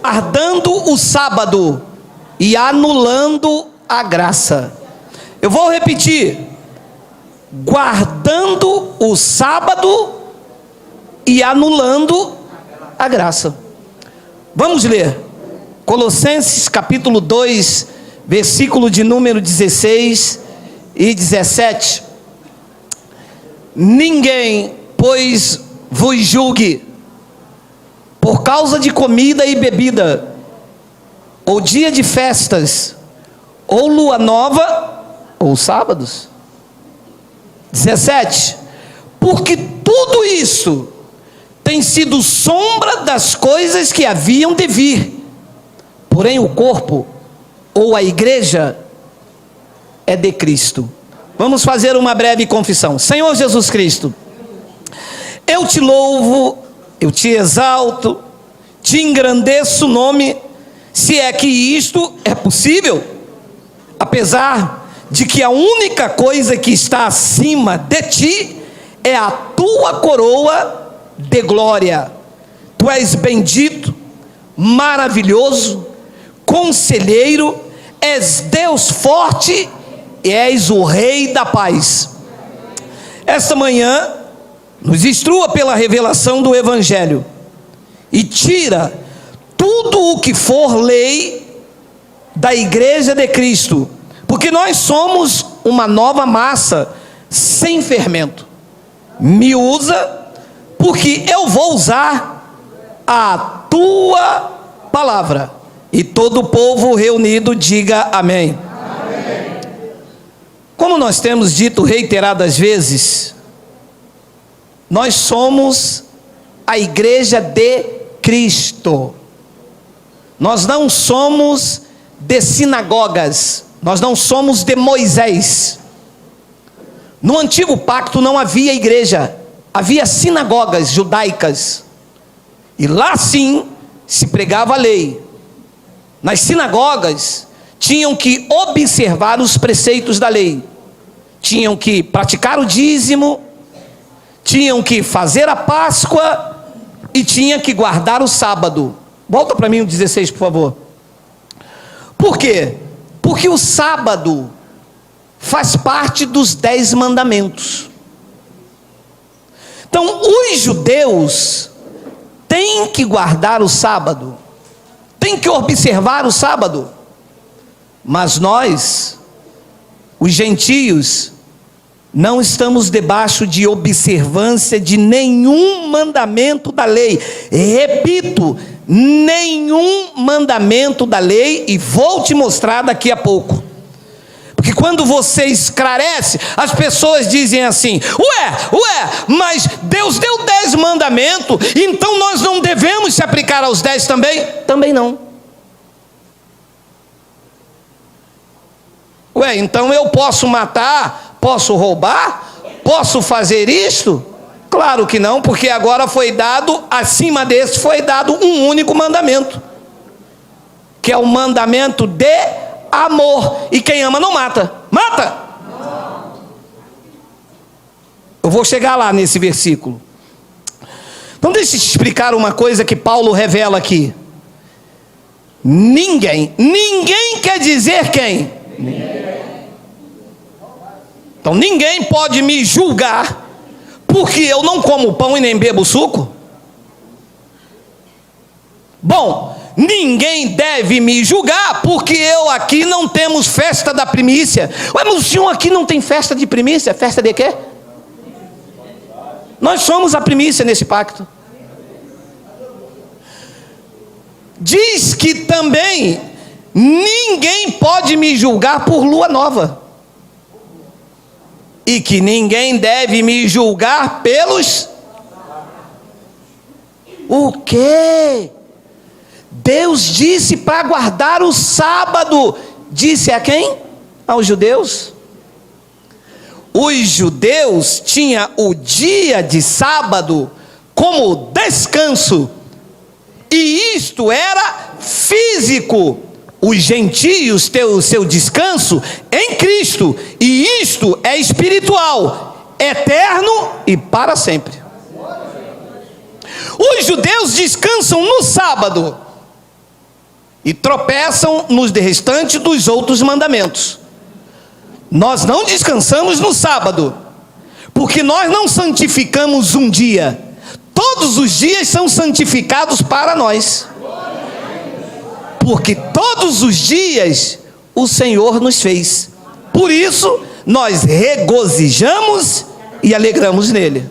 guardando o sábado e anulando a graça. Eu vou repetir: guardando o sábado e anulando a graça. Vamos ler Colossenses capítulo 2, versículo de número 16 e 17. Ninguém, pois, vos julgue por causa de comida e bebida, ou dia de festas, ou lua nova, ou sábados. 17. Porque tudo isso tem sido sombra das coisas que haviam de vir, porém o corpo, ou a igreja, é de Cristo. Vamos fazer uma breve confissão. Senhor Jesus Cristo, eu te louvo, eu te exalto, te engrandeço o nome, se é que isto é possível, apesar de que a única coisa que está acima de ti é a tua coroa de glória. Tu és bendito, maravilhoso, conselheiro, és Deus forte e és o Rei da paz. Esta manhã, nos instrua pela revelação do Evangelho e tira tudo o que for lei da igreja de Cristo, porque nós somos uma nova massa sem fermento. Me usa, porque eu vou usar a tua palavra. E todo o povo reunido diga amém. Amém. Como nós temos dito reiteradas vezes, nós somos a igreja de Cristo. Nós não somos de sinagogas, nós não somos de Moisés. No antigo pacto não havia igreja, havia sinagogas judaicas, e lá sim se pregava a lei. Nas sinagogas tinham que observar os preceitos da lei, tinham que praticar o dízimo, tinham que fazer a Páscoa e tinham que guardar o sábado. Volta para mim o 16, por favor. Por quê? Porque o sábado faz parte dos 10 mandamentos. Então, os judeus têm que guardar o sábado, têm que observar o sábado, mas nós, os gentios, não estamos debaixo de observância de nenhum mandamento da lei. Repito, nenhum mandamento da lei, e vou te mostrar daqui a pouco. Porque quando você esclarece, as pessoas dizem assim: mas Deus deu 10 mandamentos, então nós não devemos se aplicar aos 10 também? Também não. Então eu posso matar, posso roubar, posso fazer isto? Claro que não, porque agora foi dado, acima desse foi dado um único mandamento, que é o mandamento de amor. E quem ama não mata. Mata? Não. Eu vou chegar lá nesse versículo. Então deixa eu te explicar uma coisa que Paulo revela aqui. Ninguém quer dizer quem? Ninguém. Então ninguém pode me julgar porque eu não como pão e nem bebo suco. Bom, ninguém deve me julgar porque eu aqui não temos festa da primícia. Mas o senhor aqui não tem festa de primícia? Festa de quê? Nós somos a primícia nesse pacto. Diz que também ninguém pode me julgar por lua nova, e que ninguém deve me julgar pelos... O quê? Deus disse para guardar o sábado. Disse a quem? Aos judeus. Os judeus tinham o dia de sábado como descanso, e isto era físico. Os gentios têm o seu descanso em Cristo, e isto é espiritual, eterno e para sempre. Os judeus descansam no sábado, e tropeçam nos restantes dos outros mandamentos. Nós não descansamos no sábado, porque nós não santificamos um dia. Todos os dias são santificados para nós, porque todos os dias o Senhor nos fez. Por isso nós regozijamos e alegramos nele.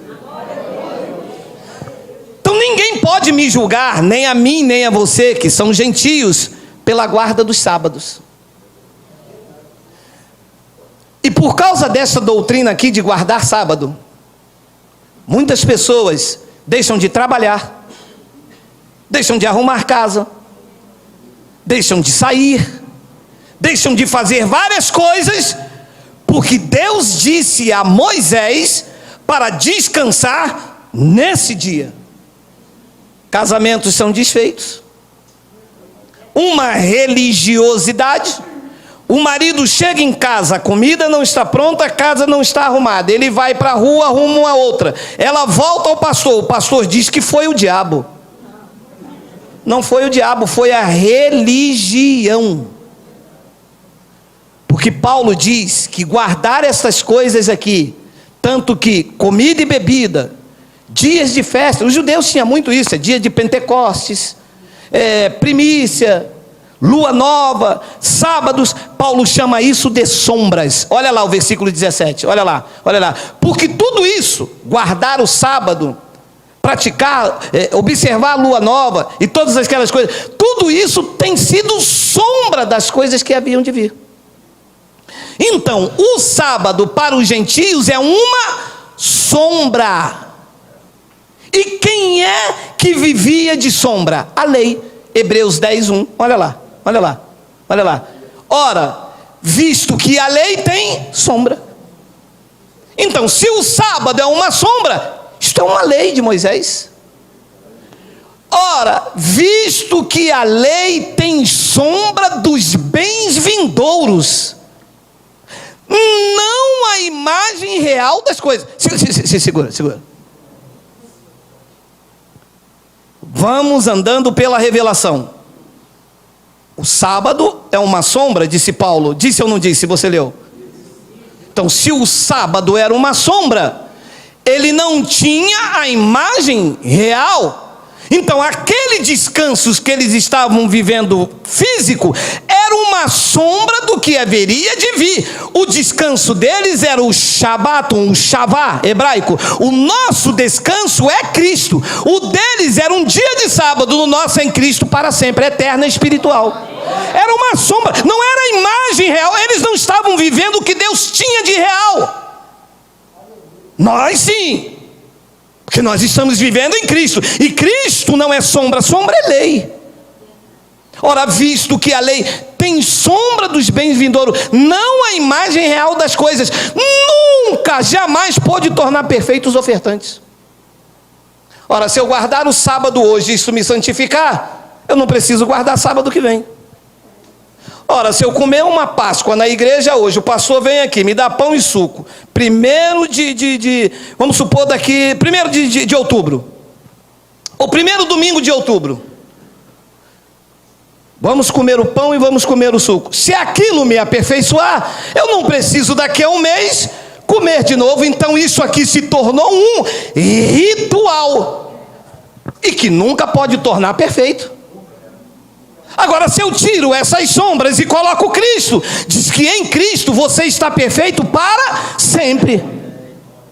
Então ninguém pode me julgar, nem a mim, nem a você, que são gentios, pela guarda dos sábados. E por causa dessa doutrina aqui de guardar sábado, muitas pessoas deixam de trabalhar, deixam de arrumar casa, deixam de sair, deixam de fazer várias coisas, porque Deus disse a Moisés para descansar nesse dia. Casamentos são desfeitos, uma religiosidade. O marido chega em casa, a comida não está pronta, a casa não está arrumada. Ele vai para a rua, arruma uma outra. Ela volta ao pastor. O pastor diz que foi o diabo. Não foi o diabo, foi a religião. Porque Paulo diz que guardar essas coisas aqui, tanto que comida e bebida, dias de festa, os judeus tinham muito isso, é dia de Pentecostes, primícia, lua nova, sábados. Paulo chama isso de sombras. Olha lá o versículo 17, olha lá. Porque tudo isso, guardar o sábado, praticar, observar a lua nova e todas aquelas coisas, tudo isso tem sido sombra das coisas que haviam de vir. Então, o sábado para os gentios é uma sombra. E quem é que vivia de sombra? A lei. Hebreus 10:1. Olha lá. Ora, visto que a lei tem sombra. Então, se o sábado é uma sombra, isto é uma lei de Moisés. Ora, visto que a lei tem sombra dos bens vindouros, não a imagem real das coisas. Segura. Vamos andando pela revelação. O sábado é uma sombra, disse Paulo. Disse ou não disse? Você leu? Então, se o sábado era uma sombra, ele não tinha a imagem real. Então, aquele descanso que eles estavam vivendo físico era uma sombra do que haveria de vir. O descanso deles era o Shabat, um Shavá hebraico. O nosso descanso é Cristo. O deles era um dia de sábado, o nosso é em Cristo para sempre, eterno e espiritual. Era uma sombra, não era a imagem real. Eles não estavam vivendo o que Deus tinha de real. Nós sim. Porque nós estamos vivendo em Cristo. E Cristo não é sombra, sombra é lei. Ora, visto que a lei tem sombra dos bens vindouros, não a imagem real das coisas, nunca, jamais pode tornar perfeitos os ofertantes. Ora, se eu guardar o sábado hoje e isso me santificar, eu não preciso guardar sábado que vem. Ora, se eu comer uma Páscoa na igreja hoje, o pastor vem aqui, me dá pão e suco, vamos supor daqui, 1º de outubro, ou 1º domingo de outubro, vamos comer o pão e vamos comer o suco. Se aquilo me aperfeiçoar, eu não preciso daqui a um mês comer de novo. Então isso aqui se tornou um ritual, e que nunca pode tornar perfeito. Agora, se eu tiro essas sombras e coloco Cristo, diz que em Cristo você está perfeito para sempre.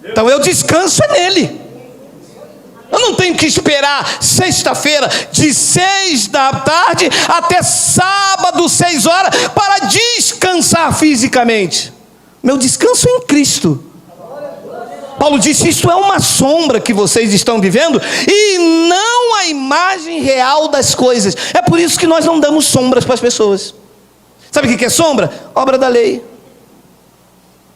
Então eu descanso nele. Eu não tenho que esperar sexta-feira de 6 da tarde até sábado 6 horas para descansar fisicamente. Meu descanso é em Cristo. Paulo disse, isto é uma sombra que vocês estão vivendo e não a imagem real das coisas. É por isso que nós não damos sombras para as pessoas. Sabe o que é sombra? Obra da lei.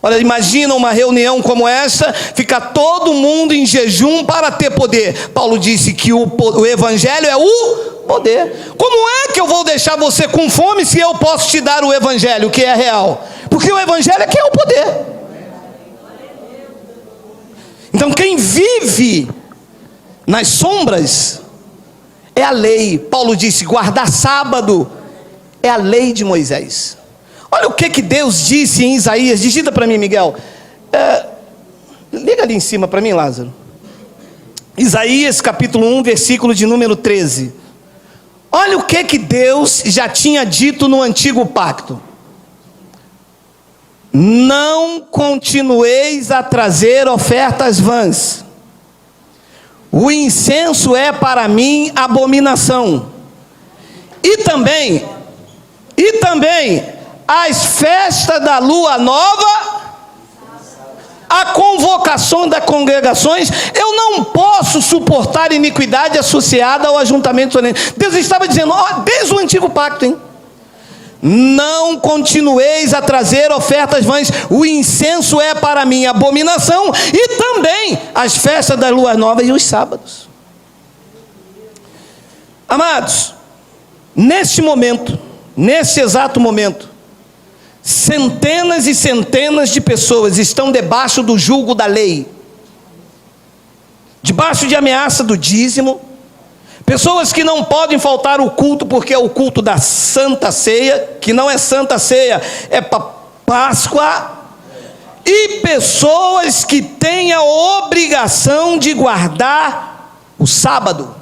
Olha, imagina uma reunião como essa, fica todo mundo em jejum para ter poder. Paulo disse que o evangelho é o poder. Como é que eu vou deixar você com fome se eu posso te dar o evangelho que é real? Porque o evangelho é que é o poder. Então quem vive nas sombras é a lei. Paulo disse, guardar sábado é a lei de Moisés. Olha o que Deus disse em Isaías. Digita para mim, Miguel. Liga ali em cima para mim, Lázaro. Isaías capítulo 1, versículo de número 13. Olha o que Deus já tinha dito no antigo pacto. Não continueis a trazer ofertas vãs. O incenso é para mim abominação. E também as festas da lua nova, a convocação das congregações. Eu não posso suportar iniquidade associada ao ajuntamento solene. Deus estava dizendo, desde o antigo pacto, hein? Não continueis a trazer ofertas vãs. O incenso é para mim abominação. E também as festas da lua nova e os sábados. Amados, neste momento, nesse exato momento, centenas e centenas de pessoas estão debaixo do jugo da lei, debaixo de ameaça do dízimo. Pessoas que não podem faltar o culto, porque é o culto da Santa Ceia, que não é Santa Ceia, é Páscoa. E pessoas que têm a obrigação de guardar o sábado.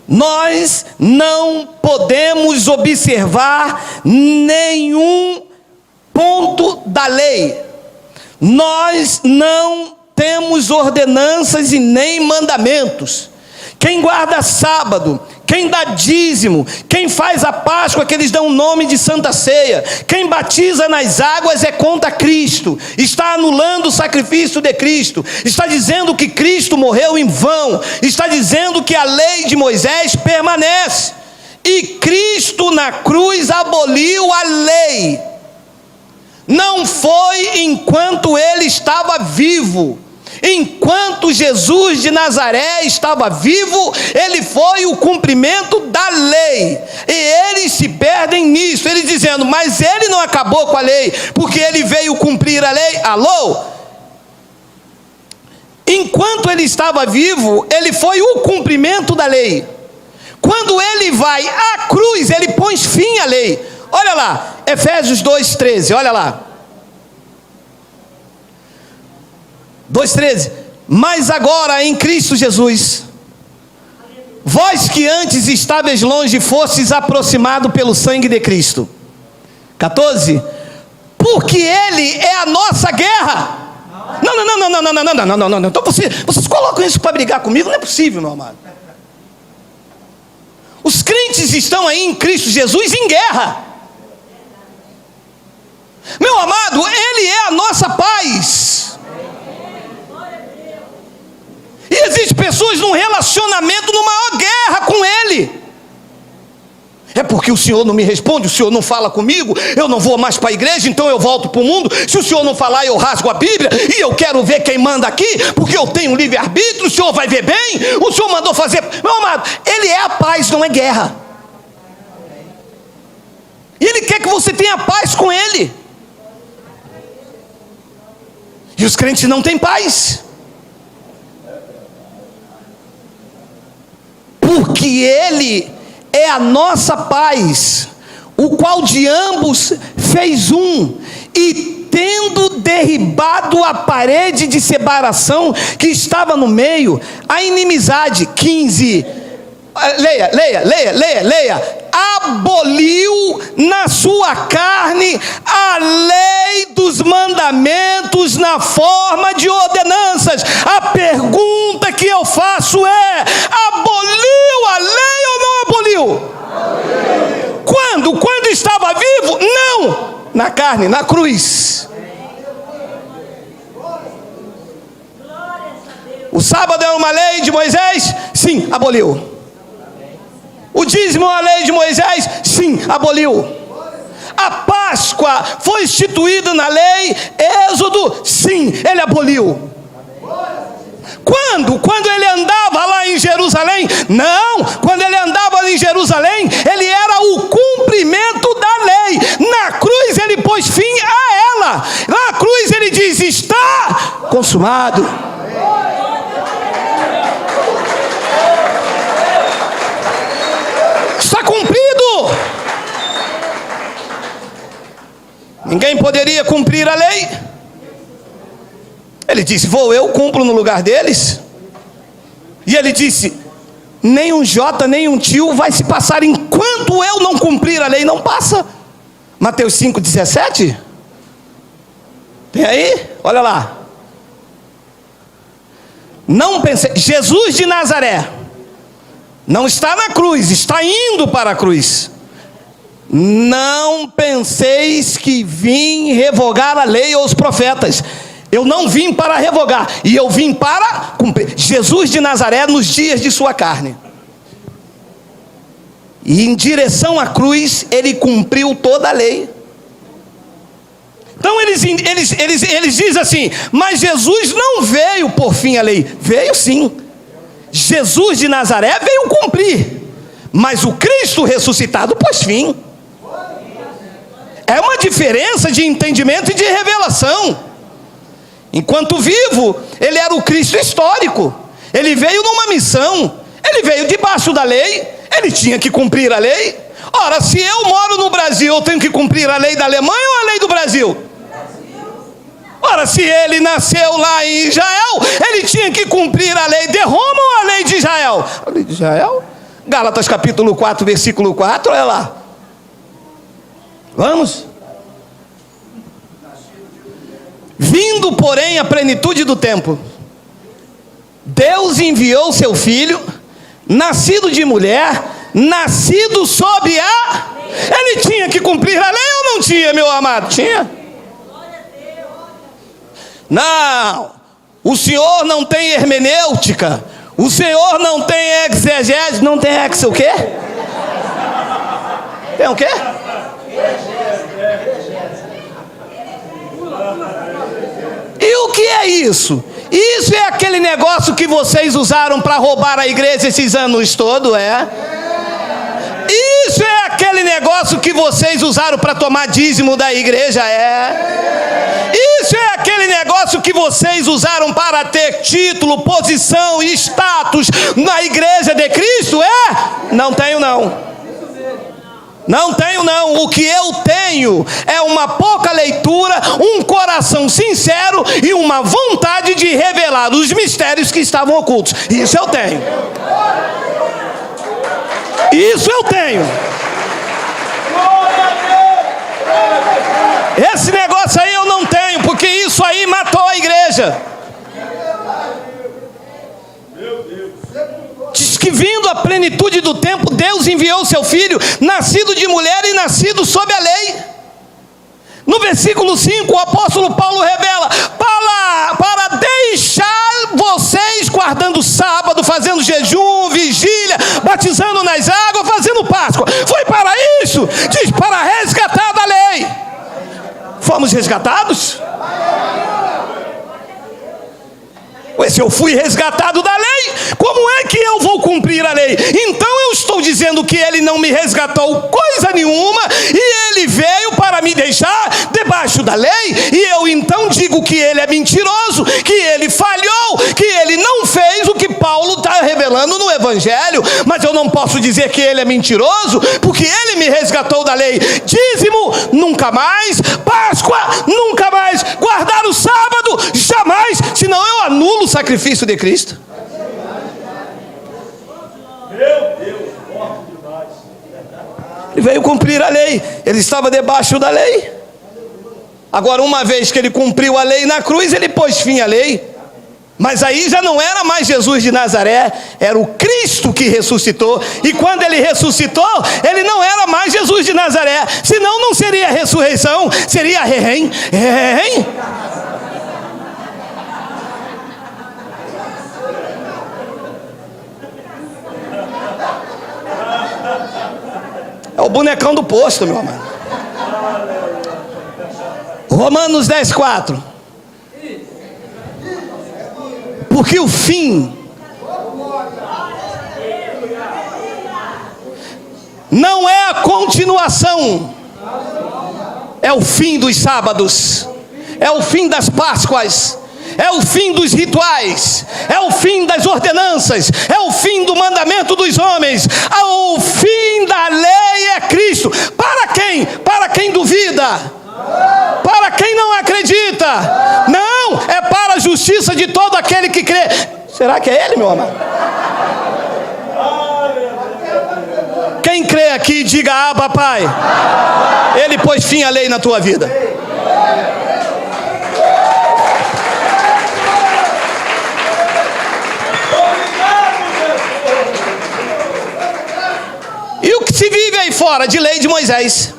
Nós não podemos observar nenhum ponto da lei. Nós não temos ordenanças e nem mandamentos. Quem guarda sábado, quem dá dízimo, quem faz a Páscoa, que eles dão o nome de Santa Ceia, quem batiza nas águas é contra Cristo, está anulando o sacrifício de Cristo, está dizendo que Cristo morreu em vão, está dizendo que a lei de Moisés permanece, e Cristo na cruz aboliu a lei. Não foi enquanto ele estava vivo. Enquanto Jesus de Nazaré estava vivo, ele foi o cumprimento da lei, e eles se perdem nisso, eles dizendo, mas ele não acabou com a lei, porque ele veio cumprir a lei. Alô? Enquanto ele estava vivo, ele foi o cumprimento da lei. Quando ele vai à cruz, ele põe fim à lei. Olha lá, Efésios 2:13, olha lá. 2:13, mas agora em Cristo Jesus, vós que antes estáveis longe, fostes aproximados pelo sangue de Cristo. 14, porque Ele é a nossa guerra. Não. Então vocês colocam isso para brigar comigo? Não é possível, meu amado. Os crentes estão aí em Cristo Jesus em guerra. Meu amado, Ele é a nossa paz. E existem pessoas num relacionamento, numa maior guerra com Ele. É porque o Senhor não me responde, o Senhor não fala comigo, eu não vou mais para a igreja, então eu volto para o mundo. Se o Senhor não falar, eu rasgo a Bíblia, e eu quero ver quem manda aqui, porque eu tenho um livre-arbítrio, o Senhor vai ver bem, o Senhor mandou fazer. Meu amado, Ele é a paz, não é guerra. E Ele quer que você tenha paz com Ele. E os crentes não têm paz. Porque Ele é a nossa paz, o qual de ambos fez um, e tendo derribado a parede de separação que estava no meio, a inimizade. 15, leia. Aboliu na sua carne a lei dos mandamentos na forma de ordenanças. A pergunta que eu faço é: aboliu a lei ou não aboliu? Aboliu. Quando? Quando estava vivo? Não, na carne, na cruz. O sábado é uma lei de Moisés? Sim, aboliu. O dízimo é a lei de Moisés? Sim, aboliu. A Páscoa foi instituída na lei, Êxodo? Sim, ele aboliu. Quando? Quando ele andava lá em Jerusalém? Não, quando ele andava em Jerusalém, ele era o cumprimento da lei. Na cruz ele pôs fim a ela. Na cruz ele diz: está consumado. Está cumprido. Ninguém poderia cumprir a lei. Ele disse: vou eu, cumpro no lugar deles. E ele disse: nem um jota, nem um tio vai se passar enquanto eu não cumprir a lei. Não passa. Mateus 5,17. Tem aí? Olha lá. Não pensei. Jesus de Nazaré não está na cruz, está indo para a cruz. Não penseis que vim revogar a lei ou os profetas. Eu não vim para revogar, e eu vim para cumprir. Jesus de Nazaré nos dias de sua carne. E em direção à cruz, ele cumpriu toda a lei. Então eles dizem assim: mas Jesus não veio por fim a lei. Veio sim. Jesus de Nazaré veio cumprir, mas o Cristo ressuscitado pôs fim. É uma diferença de entendimento e de revelação. Enquanto vivo, ele era o Cristo histórico. Ele veio numa missão. Ele veio debaixo da lei. Ele tinha que cumprir a lei. Ora, se eu moro no Brasil, eu tenho que cumprir a lei da Alemanha ou a lei do Brasil? Ora, se ele nasceu lá em Israel, ele tinha que cumprir a lei de Roma ou a lei de Israel? A lei de Israel? Gálatas capítulo 4, versículo 4, olha lá. Vamos? Vindo, porém, a plenitude do tempo, Deus enviou seu filho, nascido de mulher, nascido sob a... Ele tinha que cumprir a lei ou não tinha, meu amado? Tinha. Não, o Senhor não tem hermenêutica, o Senhor não tem exegese, não tem o quê? Tem o quê? E o que é isso? Isso é aquele negócio que vocês usaram para roubar a igreja esses anos todos, é? Isso é aquele negócio que vocês usaram para tomar dízimo da igreja, é? Isso é aquele negócio que vocês usaram para ter título, posição e status na igreja de Cristo, é? Não tenho não. Não tenho não. O que eu tenho é uma pouca leitura, um coração sincero e uma vontade de revelar os mistérios que estavam ocultos. Isso eu tenho. Isso eu tenho. Esse negócio aí eu não tenho, porque isso aí matou a igreja. Diz que vindo a plenitude do tempo, Deus enviou seu filho, nascido de mulher e nascido sob a lei. No versículo 5, o apóstolo Paulo revela: para deixar vocês guardando sábado, fazendo jejum, vigília, batizando nas águas, fazendo Páscoa. Foi para isso, diz, para resgatar da lei. Fomos resgatados? Se eu fui resgatado da lei, como é que eu vou cumprir a lei? Então eu estou dizendo que ele não me resgatou coisa nenhuma, e ele veio para me deixar debaixo da lei, e eu então digo que ele é mentiroso, que ele falhou, que ele não fez o que Paulo está revelando no Evangelho. Mas eu não posso dizer que ele é mentiroso, porque ele me resgatou da lei. Dízimo, nunca mais. Páscoa, nunca mais. Guardar o sábado, jamais, senão eu anulo o sacrifício de Cristo. Meu Deus, forte demais. Ele veio cumprir a lei, ele estava debaixo da lei. Agora, uma vez que ele cumpriu a lei na cruz, ele pôs fim à lei. Mas aí já não era mais Jesus de Nazaré, era o Cristo que ressuscitou. E quando ele ressuscitou, ele não era mais Jesus de Nazaré, senão não seria ressurreição, seria rei. É o bonecão do posto, meu amado. Romanos 10:4. Porque o fim não é a continuação, é o fim dos sábados, é o fim das Páscoas, é o fim dos rituais, é o fim das ordenanças, é o fim do mandamento dos homens. O fim da lei é Cristo. Para quem? Para quem duvida. israelita. Não, é para a justiça de todo aquele que crê. Será que é ele, meu amado? Quem crê aqui, diga: Abba, Pai. Ele pôs fim à lei na tua vida. E o que se vive aí fora de lei de Moisés?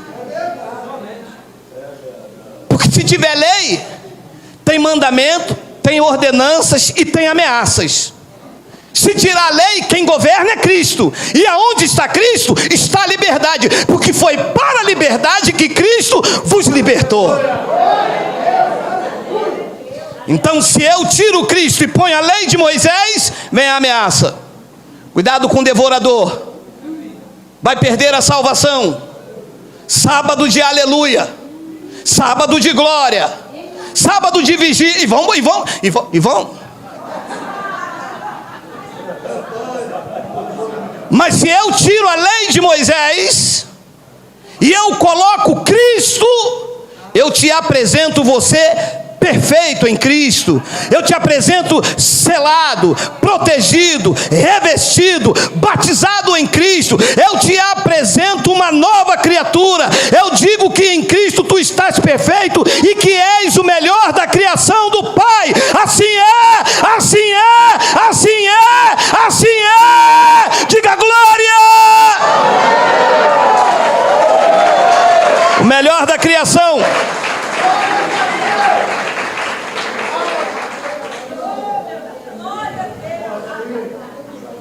Porque se tiver lei, tem mandamento, tem ordenanças e tem ameaças. Se tirar a lei, quem governa é Cristo. E aonde está Cristo, está a liberdade. Porque foi para a liberdade que Cristo vos libertou. Então, se eu tiro Cristo e ponho a lei de Moisés, vem a ameaça. Cuidado com o devorador. Vai perder a salvação. Sábado de aleluia. Sábado de glória. Sábado de vigília. E vão. Mas se eu tiro a lei de Moisés e eu coloco Cristo, eu te apresento você perfeito em Cristo. Eu te apresento selado, protegido, revestido, batizado em Cristo. Eu te apresento uma nova criatura. Eu digo que em Cristo tu estás perfeito e que és o melhor da criação do Pai. Assim é, assim é, assim é, assim é. Diga glória! O melhor da criação.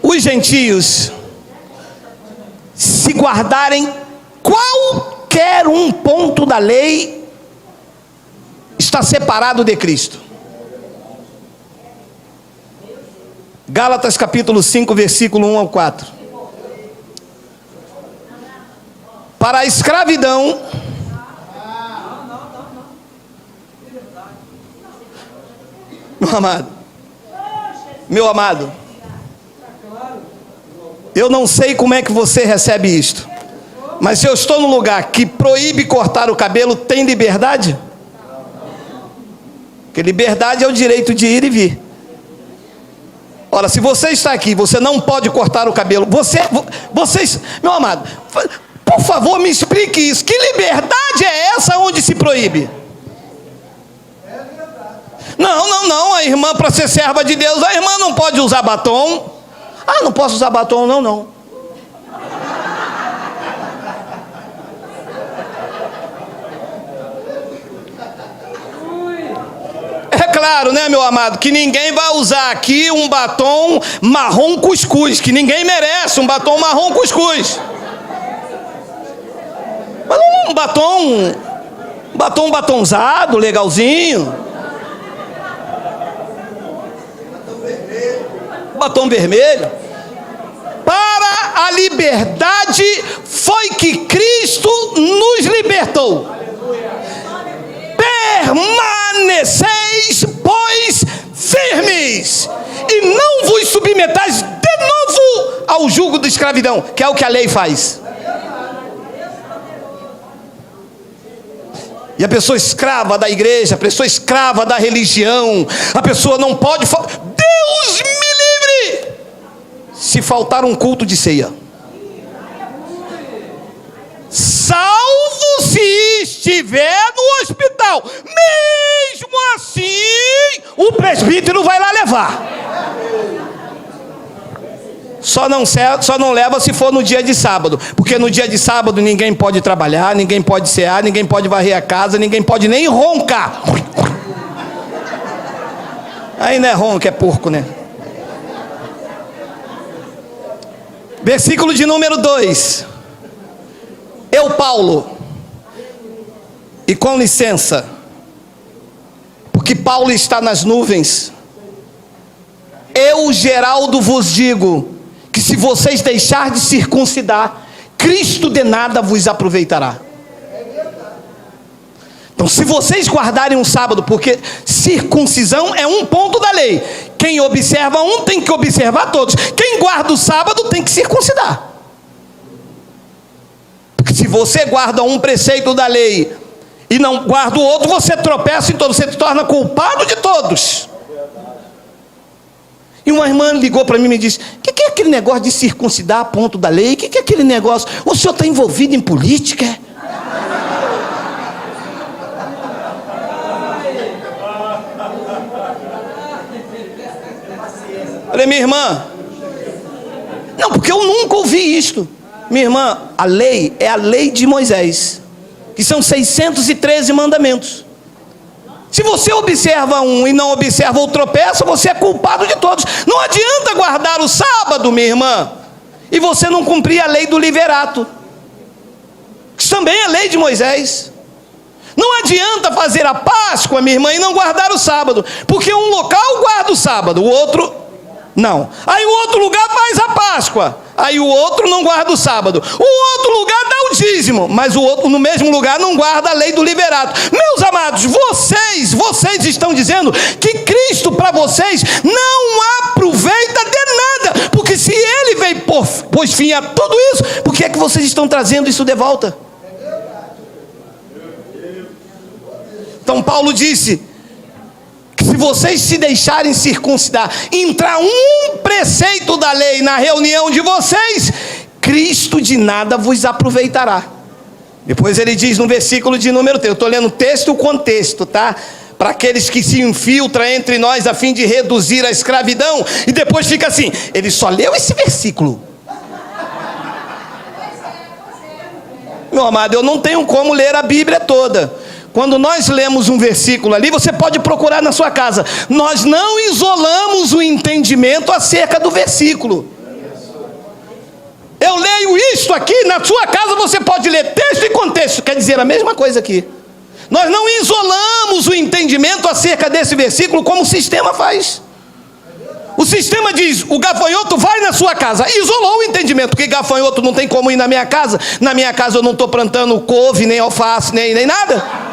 Os gentios, se guardarem qualquer um ponto da lei, está separado de Cristo. Gálatas capítulo 5, versículo 1 ao 4. Para a escravidão, meu amado, eu não sei como é que você recebe isto, mas se eu estou num lugar que proíbe cortar o cabelo, tem liberdade? Porque liberdade é o direito de ir e vir. Ora, se você está aqui, você não pode cortar o cabelo. Vocês, meu amado, por favor, me explique isso. Que liberdade é essa onde se proíbe? Não, a irmã, para ser serva de Deus, a irmã não pode usar batom. Ah, não posso usar batom, não. É claro, né, meu amado, que ninguém vai usar aqui um batom marrom cuscuz, que ninguém merece um batom marrom cuscuz. Mas um batonzado, legalzinho. Batom vermelho. Para a liberdade foi que Cristo nos libertou. Permaneceis, pois, firmes, e não vos submetais de novo ao jugo da escravidão, que é o que a lei faz. E a pessoa escrava da igreja, a pessoa escrava da religião, a pessoa não pode falar. Deus me livre se faltar um culto de ceia, salvo se estiver no hospital. Mesmo assim, o presbítero vai lá levar. Só não leva se for no dia de sábado, porque no dia de sábado ninguém pode trabalhar, ninguém pode cear, ninguém pode varrer a casa, ninguém pode nem roncar. Aí não é ronco, é porco, né? Versículo de número 2. Eu, Paulo, e com licença, porque Paulo está nas nuvens, eu, Geraldo, vos digo que se vocês deixar de circuncidar, Cristo de nada vos aproveitará. Então, se vocês guardarem um sábado, porque circuncisão é um ponto da lei, quem observa um tem que observar todos. Quem guarda o sábado tem que circuncidar. Porque se você guarda um preceito da lei e não guarda o outro, você tropeça em todos, você se torna culpado de todos. E uma irmã ligou para mim e me disse: o que é aquele negócio de circuncidar a ponto da lei? O que é aquele negócio? O senhor está envolvido em política? Falei: minha irmã, não, porque eu nunca ouvi isto. Minha irmã, a lei é a lei de Moisés, que são 613 mandamentos. Se você observa um e não observa o tropeça, você é culpado de todos. Não adianta guardar o sábado, minha irmã, e você não cumprir a lei do liverato, que também é lei de Moisés. Não adianta fazer a Páscoa, minha irmã, e não guardar o sábado, porque um local guarda o sábado, o outro não. Aí o outro lugar faz a Páscoa, aí o outro não guarda o sábado. O outro lugar dá o dízimo, mas o outro no mesmo lugar não guarda a lei do liverato. Meus amados, vocês estão dizendo que Cristo para vocês não aproveita de nada, porque se Ele veio pôs fim a tudo isso, por que é que vocês estão trazendo isso de volta? Então Paulo disse que se vocês se deixarem circuncidar, entrar um preceito da lei na reunião de vocês, Cristo de nada vos aproveitará. Depois ele diz no versículo de número 3, eu estou lendo o texto e o contexto, tá? Para aqueles que se infiltram entre nós a fim de reduzir a escravidão, e depois fica assim: ele só leu esse versículo. Meu amado, eu não tenho como ler a Bíblia toda. Quando nós lemos um versículo ali, você pode procurar na sua casa. Nós não isolamos o entendimento acerca do versículo. Eu leio isto aqui, na sua casa você pode ler texto e contexto, quer dizer a mesma coisa aqui. Nós não isolamos o entendimento acerca desse versículo como o sistema faz. O sistema diz: o gafanhoto vai na sua casa. Isolou o entendimento, porque gafanhoto não tem como ir na minha casa. Na minha casa eu não estou plantando couve, nem alface, nem nada.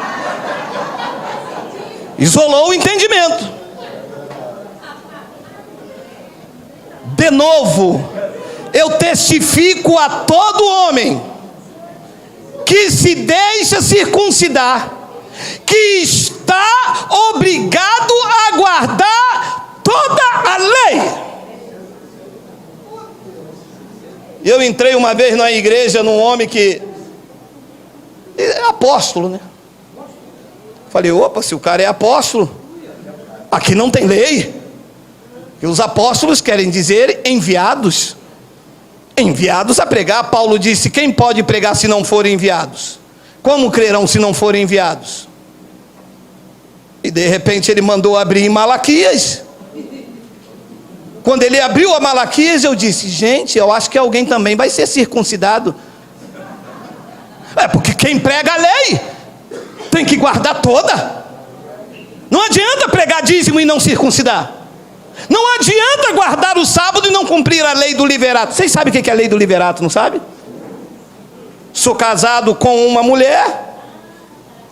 Isolou o entendimento. De novo, eu testifico a todo homem que se deixa circuncidar, que está obrigado a guardar toda a lei. Eu entrei uma vez na igreja num homem que é apóstolo, né? Falei: opa, se o cara é apóstolo, aqui não tem lei. E os apóstolos querem dizer enviados. Enviados a pregar. Paulo disse: quem pode pregar se não forem enviados? Como crerão se não forem enviados? E de repente ele mandou abrir em Malaquias. Quando ele abriu a Malaquias, eu disse: gente, eu acho que alguém também vai ser circuncidado. É porque quem prega a lei tem que guardar toda. Não adianta pregar dízimo e não circuncidar. Não adianta guardar o sábado e não cumprir a lei do liverato. Vocês sabem o que é a lei do liverato, não sabe? Sou casado com uma mulher,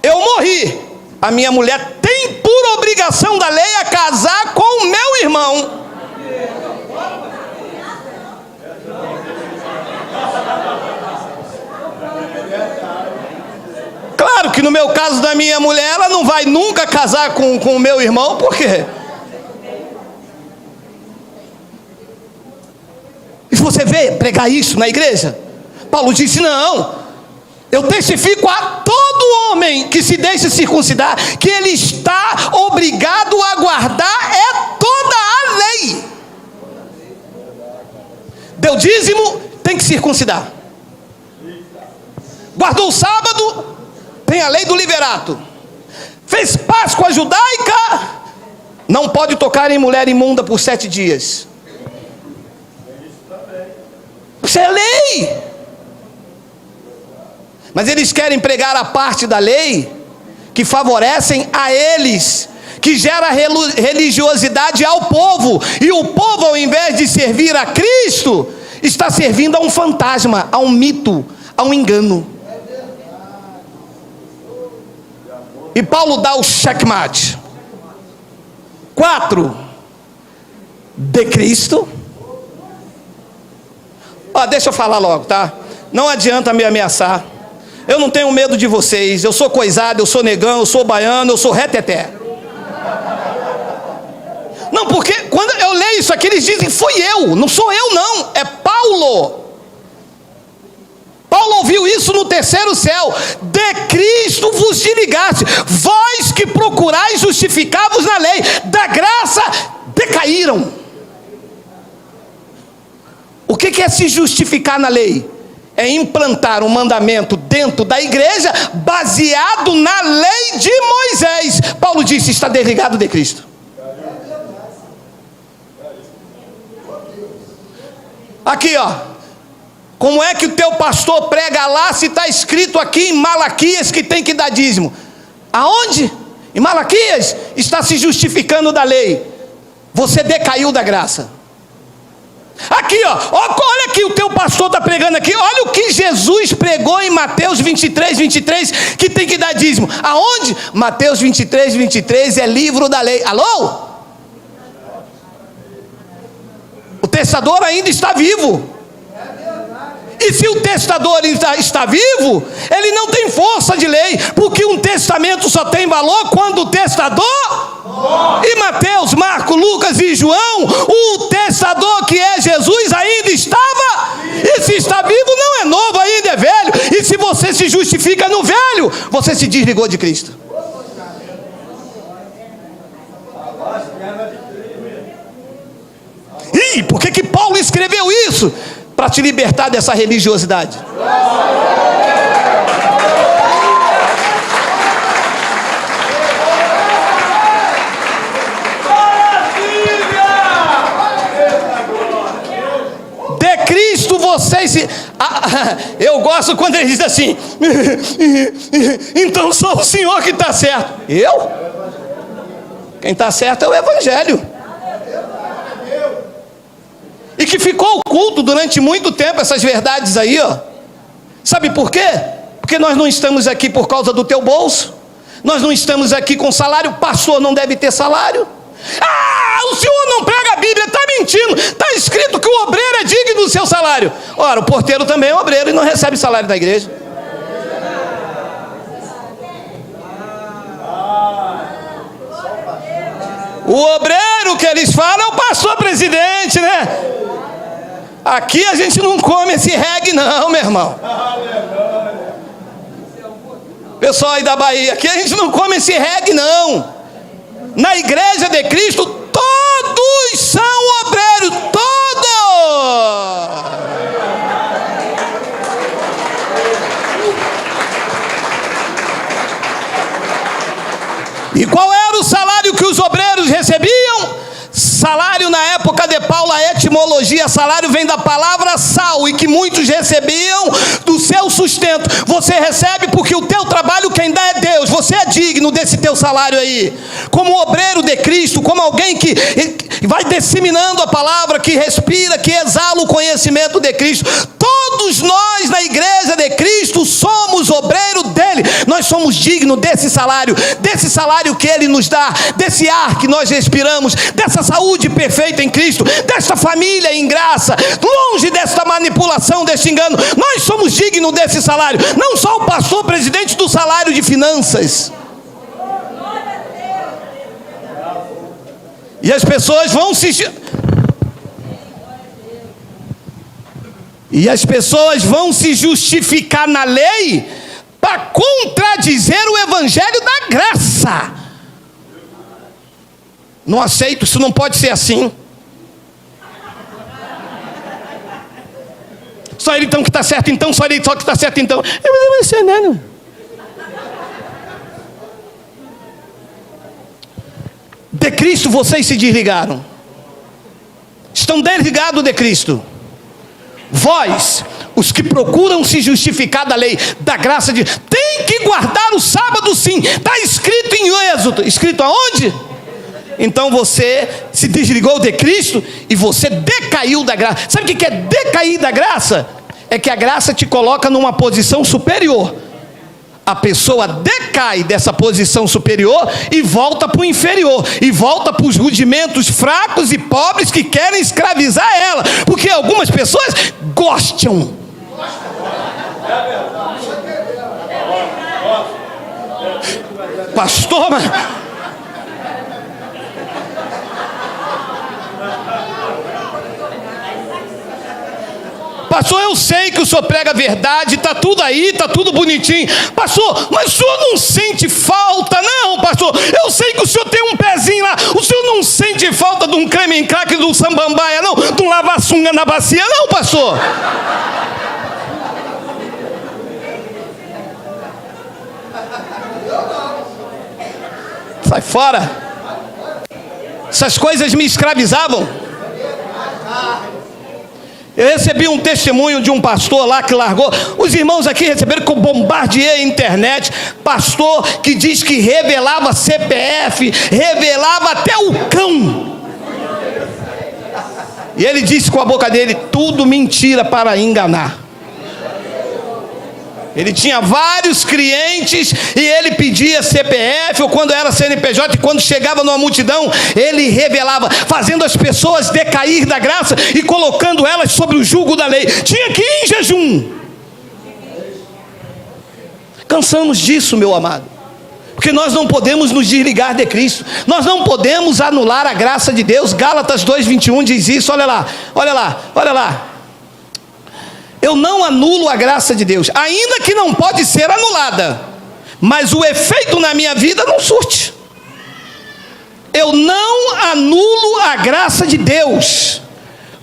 eu morri, a minha mulher tem por obrigação da lei a casar com o meu irmão. Claro que no meu caso da minha mulher, ela não vai nunca casar com o meu irmão, por quê? E se você vê pregar isso na igreja, Paulo disse: não, eu testifico a todo homem que se deixa circuncidar, que ele está obrigado a guardar toda a lei. Deu dízimo, tem que circuncidar. Guardou o sábado, tem a lei do liverato. Fez Páscoa judaica, não pode tocar em mulher imunda por 7 dias. Isso é lei. Mas eles querem pregar a parte da lei que favorecem a eles, que gera religiosidade ao povo, e o povo, ao invés de servir a Cristo, está servindo a um fantasma, a um mito, a um engano. E Paulo dá o checkmate. 4, de Cristo. Deixa eu falar logo, tá? Não adianta me ameaçar. Eu não tenho medo de vocês. Eu sou coisado, eu sou negão, eu sou baiano, eu sou reteté. Não, porque quando eu leio isso aqui, eles dizem, foi eu. Não sou eu não, é Paulo. Paulo ouviu isso no terceiro céu. De Cristo vos desligaste, vós que procurais justificar-vos na lei, da graça decaíram. O que é se justificar na lei? É implantar um mandamento dentro da igreja, baseado na lei de Moisés. Paulo disse, está desligado de Cristo. Aqui ó, como é que o teu pastor prega lá, se está escrito aqui em Malaquias que tem que dar dízimo? Aonde? Em Malaquias está se justificando da lei. Você decaiu da graça. Aqui ó, olha que o teu pastor está pregando aqui. Olha o que Jesus pregou em Mateus 23, 23, que tem que dar dízimo. Aonde? Mateus 23, 23 é livro da lei. Alô? O testador ainda está vivo. E se o testador está vivo, ele não tem força de lei, porque um testamento só tem valor quando o testador morre. E Mateus, Marcos, Lucas e João, o testador que é Jesus ainda estava. E se está vivo, não é novo, ainda é velho. E se você se justifica no velho, você se desligou de Cristo. E por que Paulo escreveu isso? Para te libertar dessa religiosidade. De Cristo vocês se... eu gosto quando ele diz assim, então só o Senhor que está certo. Eu? Quem está certo é o Evangelho. E que ficou oculto durante muito tempo essas verdades aí, ó. Sabe por quê? Porque nós não estamos aqui por causa do teu bolso. Nós não estamos aqui com salário. Pastor não deve ter salário. O senhor não prega a Bíblia, está mentindo. Está escrito que o obreiro é digno do seu salário. Ora, o porteiro também é obreiro e não recebe salário da igreja. O obreiro que eles falam é o pastor presidente, né? Aqui a gente não come esse reggae não, meu irmão. Pessoal aí da Bahia, aqui a gente não come esse reggae não. Na igreja de Cristo, todos são obreiros, todos. E qual era o salário que os obreiros recebiam? Salário na época de Paulo, a etimologia, salário vem da palavra sal, e que muitos recebiam do seu sustento. Você recebe porque o teu trabalho quem dá é Deus. Você é digno desse teu salário aí. Como obreiro de Cristo, como alguém que vai disseminando a palavra, que respira, que exala o conhecimento de Cristo. Todos nós na igreja de Cristo somos obreiro dele. Nós somos dignos desse salário que ele nos dá, desse ar que nós respiramos, dessa saúde perfeita em Cristo, desta família em graça, longe desta manipulação, deste engano. Nós somos dignos desse salário. Não só o pastor presidente do salário de finanças. E as pessoas vão se justificar na lei para contradizer o evangelho da graça. Não aceito, isso não pode ser assim. Só ele então que está certo, então só ele só que está certo, então. Não vai ser nada. De Cristo vocês se desligaram. Estão desligados de Cristo. Vós, os que procuram se justificar da lei, da graça de... Tem que guardar o sábado sim. Está escrito em Êxodo. Escrito aonde? Então você se desligou de Cristo e você decaiu da graça. Sabe o que é decair da graça? É que a graça te coloca numa posição superior. A pessoa decai dessa posição superior e volta para o inferior, e volta para os rudimentos fracos e pobres que querem escravizar ela, porque algumas pessoas gostam. Pastor, mas... Pastor, eu sei que o senhor prega a verdade, está tudo aí, está tudo bonitinho. Pastor, mas o senhor não sente falta? Não, pastor, eu sei que o senhor tem um pezinho lá. O senhor não sente falta de um creme em crack, de um sambambaia, não? De um lava-sunga na bacia, não, pastor? Sai fora. Essas coisas me escravizavam. Eu recebi um testemunho de um pastor lá que largou. Os irmãos aqui receberam que eu bombardeei a internet. Pastor que diz que revelava CPF, revelava até o cão. E ele disse com a boca dele: tudo mentira para enganar. Ele tinha vários clientes e ele pedia CPF ou quando era CNPJ, e quando chegava numa multidão, ele revelava, fazendo as pessoas decair da graça e colocando elas sobre o jugo da lei. Tinha que ir em jejum. Cansamos disso, meu amado, porque nós não podemos nos desligar de Cristo, nós não podemos anular a graça de Deus. Gálatas 2:21 diz isso. Olha lá, olha lá, olha lá. Eu não anulo a graça de Deus, ainda que não pode ser anulada, mas o efeito na minha vida não surte. Eu não anulo a graça de Deus,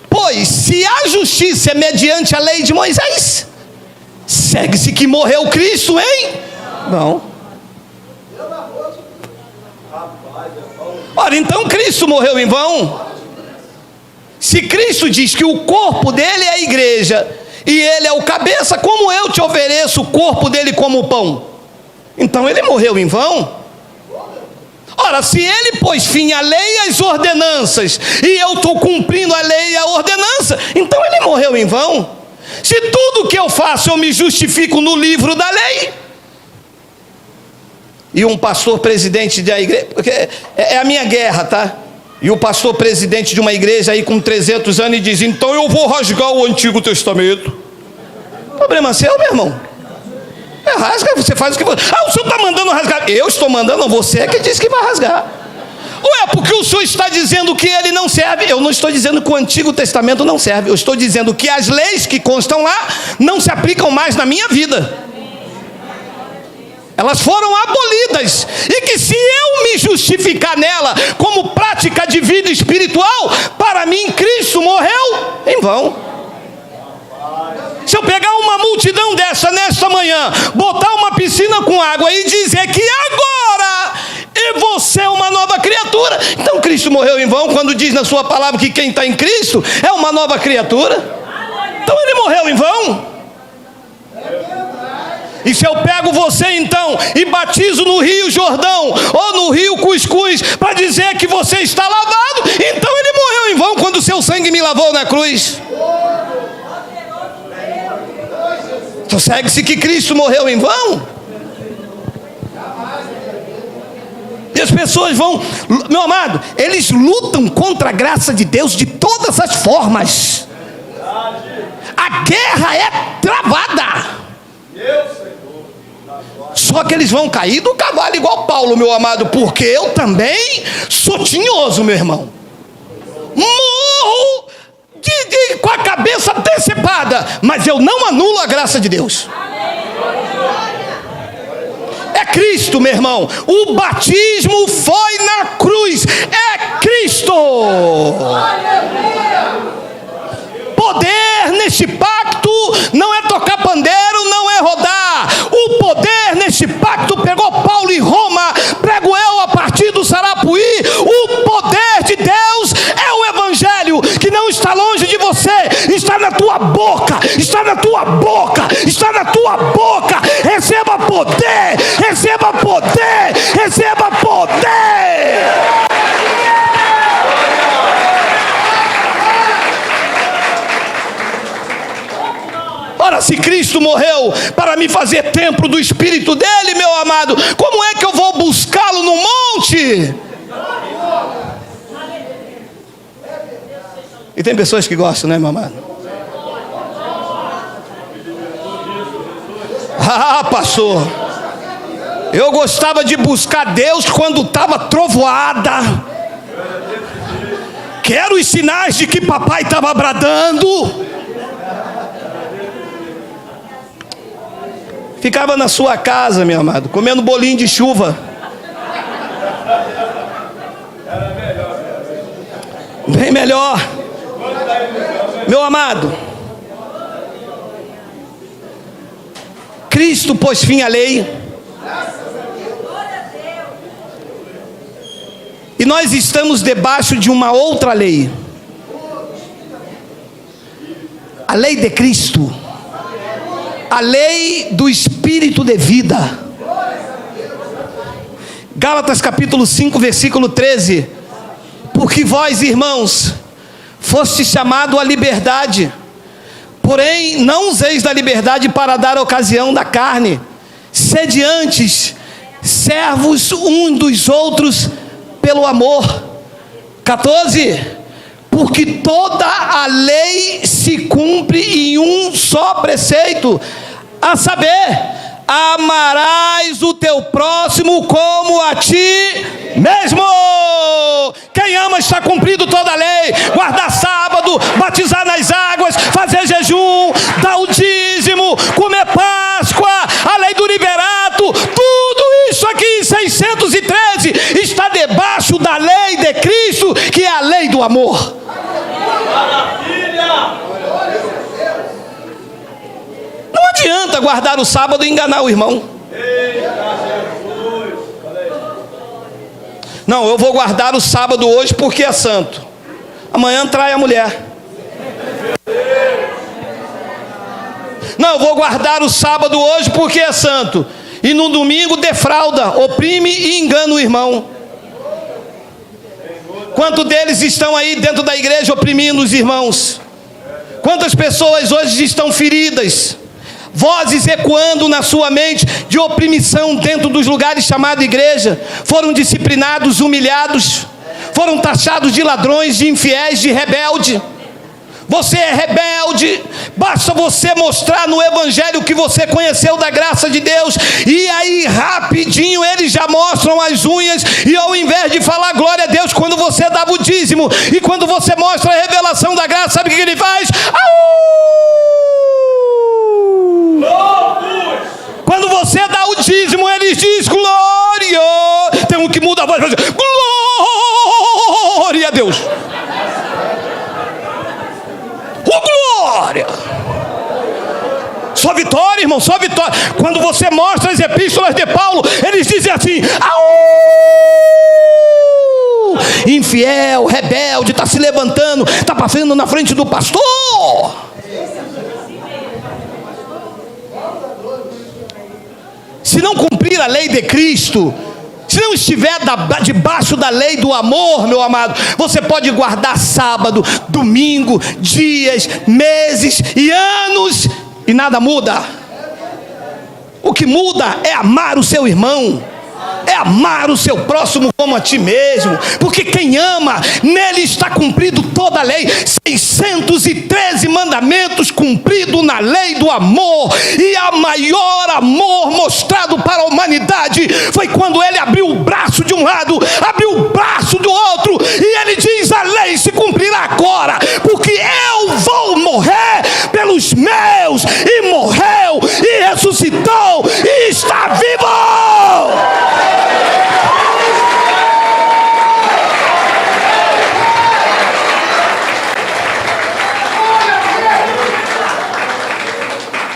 pois se a justiça é mediante a lei de Moisés, segue-se que morreu Cristo, hein? Não. Ora, então Cristo morreu em vão? Se Cristo diz que o corpo dele é a igreja, e ele é o cabeça, como eu te ofereço o corpo dele como pão? Então ele morreu em vão? Ora, se ele pôs fim à lei e às ordenanças, e eu estou cumprindo a lei e a ordenança, então ele morreu em vão? Se tudo que eu faço eu me justifico no livro da lei. E um pastor presidente da igreja, porque é a minha guerra, tá? E o pastor presidente de uma igreja aí com 300 anos e diz: então eu vou rasgar o Antigo Testamento. Problema seu, meu irmão. Rasga, você faz o que você... o senhor está mandando rasgar. Eu estou mandando, não, você é que disse que vai rasgar. Ou é porque o senhor está dizendo que ele não serve? Eu não estou dizendo que o Antigo Testamento não serve. Eu estou dizendo que as leis que constam lá não se aplicam mais na minha vida. Elas foram abolidas, e que se eu me justificar nela como prática de vida espiritual, para mim Cristo morreu em vão. Se eu pegar uma multidão dessa nesta manhã, botar uma piscina com água e dizer que agora você é uma nova criatura, então Cristo morreu em vão quando diz na sua palavra que quem está em Cristo é uma nova criatura. Então ele morreu em vão. E se eu pego você então e batizo no Rio Jordão ou no Rio Cuscuz para dizer que você está lavado, então ele morreu em vão quando o seu sangue me lavou na cruz. Então segue-se que Cristo morreu em vão. E as pessoas vão, meu amado, eles lutam contra a graça de Deus de todas as formas. A guerra é travada. Só que eles vão cair do cavalo igual Paulo, meu amado, porque eu também sou tinhoso, meu irmão. Morro com a cabeça decepada, mas eu não anulo a graça de Deus. É Cristo, meu irmão. O batismo foi na cruz. É Cristo. Poder neste pacto não é tocar pandeiro, não é rodar. O poder neste pacto pegou Paulo em Roma, prego eu a partir do Sarapuí. O poder de Deus é o evangelho, que não está longe de você, está na tua boca, está na tua boca, está na tua boca. Receba poder, receba poder, receba poder. Ora, se Cristo morreu para me fazer templo do Espírito dele, meu amado, como é que eu vou buscá-lo no monte? E tem pessoas que gostam, né, meu amado? Ah, pastor, Eu gostava de buscar Deus quando estava trovoada. Quero os sinais de que papai estava bradando. Ficava na sua casa, meu amado, comendo bolinho de chuva. Bem melhor. Meu amado, Cristo pôs fim à lei. E nós estamos debaixo de uma outra lei. A lei de Cristo. A lei do Espírito de vida. Gálatas capítulo 5, versículo 13. Porque vós, irmãos, foste chamado à liberdade. Porém, não useis da liberdade para dar ocasião da carne. Sede antes servos uns dos outros pelo amor. 14. Porque toda a lei se cumpre em um só preceito, a saber, amarás o teu próximo como a ti mesmo. Quem ama está cumprindo toda a lei. Guardar sábado, batizar nas águas, fazer jejum, dar o dízimo, comer Páscoa, a lei do liberato, tudo isso aqui em 613 está debaixo da lei de Cristo, que é a lei do amor. Não adianta guardar o sábado e enganar o irmão. Não, eu vou guardar o sábado hoje porque é santo. Amanhã trai a mulher. Não, eu vou guardar o sábado hoje porque é santo. E no domingo defrauda, oprime e engana o irmão. Quantos deles estão aí dentro da igreja oprimindo os irmãos? Quantas pessoas hoje estão feridas? Vozes ecoando na sua mente de opressão dentro dos lugares chamados igreja. Foram disciplinados, humilhados. Foram taxados de ladrões, de infiéis, de rebelde. Você é rebelde, basta você mostrar no evangelho que você conheceu da graça de Deus, e aí rapidinho eles já mostram as unhas, e ao invés de falar glória a Deus quando você dava o dízimo, e quando você mostra a revelação da graça, sabe o que ele faz? Quando você dá o dízimo, eles dizem glória. Tem um que muda a voz para dizer glória a Deus. Glória! Só vitória, irmão, só vitória. Quando você mostra as epístolas de Paulo, eles dizem assim: au! Infiel, rebelde, está se levantando, está passando na frente do pastor. Se não cumprir a lei de Cristo, se não estiver debaixo da lei do amor, meu amado, você pode guardar sábado, domingo, dias, meses e anos, e nada muda. O que muda é amar o seu irmão, é amar o seu próximo como a ti mesmo, porque quem ama, nele está cumprido toda a lei. 613 mandamentos cumpridos na lei do amor, e a maior amor mostrado para a humanidade foi quando ele abriu o braço de um lado, abriu o braço do outro, e ele diz: a lei se cumprirá agora, porque eu vou morrer pelos meus, e morreu, e ressuscitou, e está vivo.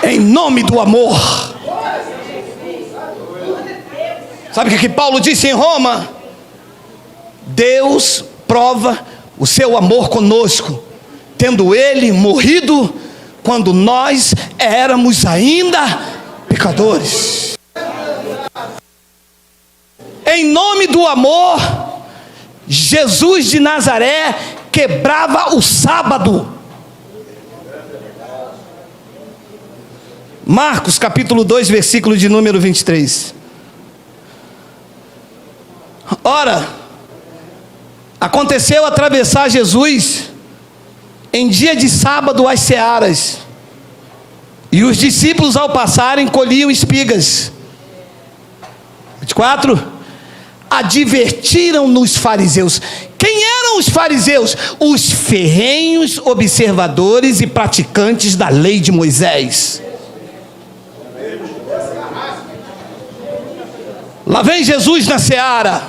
Em nome do amor. Sabe o que Paulo disse em Roma? Deus prova o seu amor conosco, tendo ele morrido quando nós éramos ainda pecadores. Em nome do amor, Jesus de Nazaré quebrava o sábado. Marcos capítulo 2, versículo de número 23. Ora, aconteceu atravessar Jesus em dia de sábado as searas, e os discípulos ao passarem colhiam espigas. 24. Advertiram-nos os fariseus. Quem eram os fariseus? Os ferrenhos observadores e praticantes da lei de Moisés. Lá vem Jesus na seara.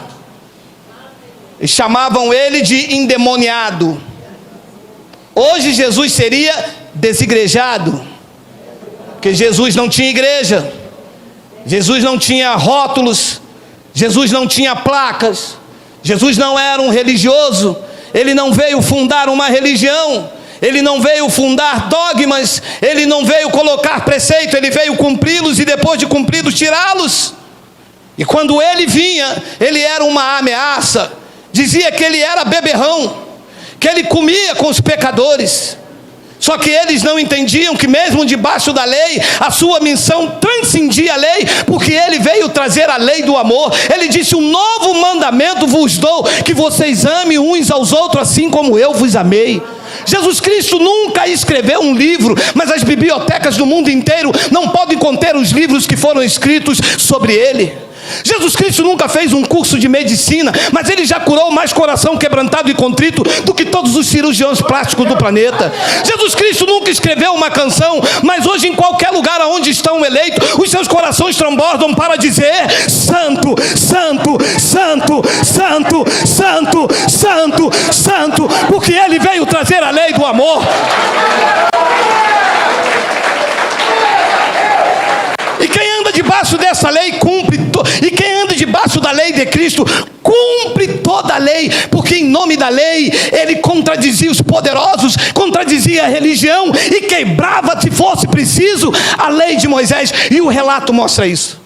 E chamavam ele de endemoniado. Hoje Jesus seria desigrejado, porque Jesus não tinha igreja, Jesus não tinha rótulos, Jesus não tinha placas, Jesus não era um religioso, ele não veio fundar uma religião, ele não veio fundar dogmas, ele não veio colocar preceito, ele veio cumpri-los e depois de cumpridos tirá-los. E quando ele vinha, ele era uma ameaça, dizia que ele era beberrão, que ele comia com os pecadores. Só que eles não entendiam que mesmo debaixo da lei, a sua missão transcendia a lei, porque ele veio trazer a lei do amor. Ele disse: um novo mandamento vos dou, que vocês amem uns aos outros assim como eu vos amei. Jesus Cristo nunca escreveu um livro, mas as bibliotecas do mundo inteiro não podem conter os livros que foram escritos sobre ele. Jesus Cristo nunca fez um curso de medicina, mas ele já curou mais coração quebrantado e contrito do que todos os cirurgiões plásticos do planeta. Jesus Cristo nunca escreveu uma canção, mas hoje em qualquer lugar onde estão eleitos, os seus corações transbordam para dizer: santo, santo, santo, santo, santo, santo, santo, porque ele veio trazer a lei do amor. E quem anda debaixo dessa lei cumpre, e quem anda debaixo da lei de Cristo cumpre toda a lei, porque em nome da lei ele contradizia os poderosos, contradizia a religião e quebrava, se fosse preciso, a lei de Moisés. E o relato mostra isso.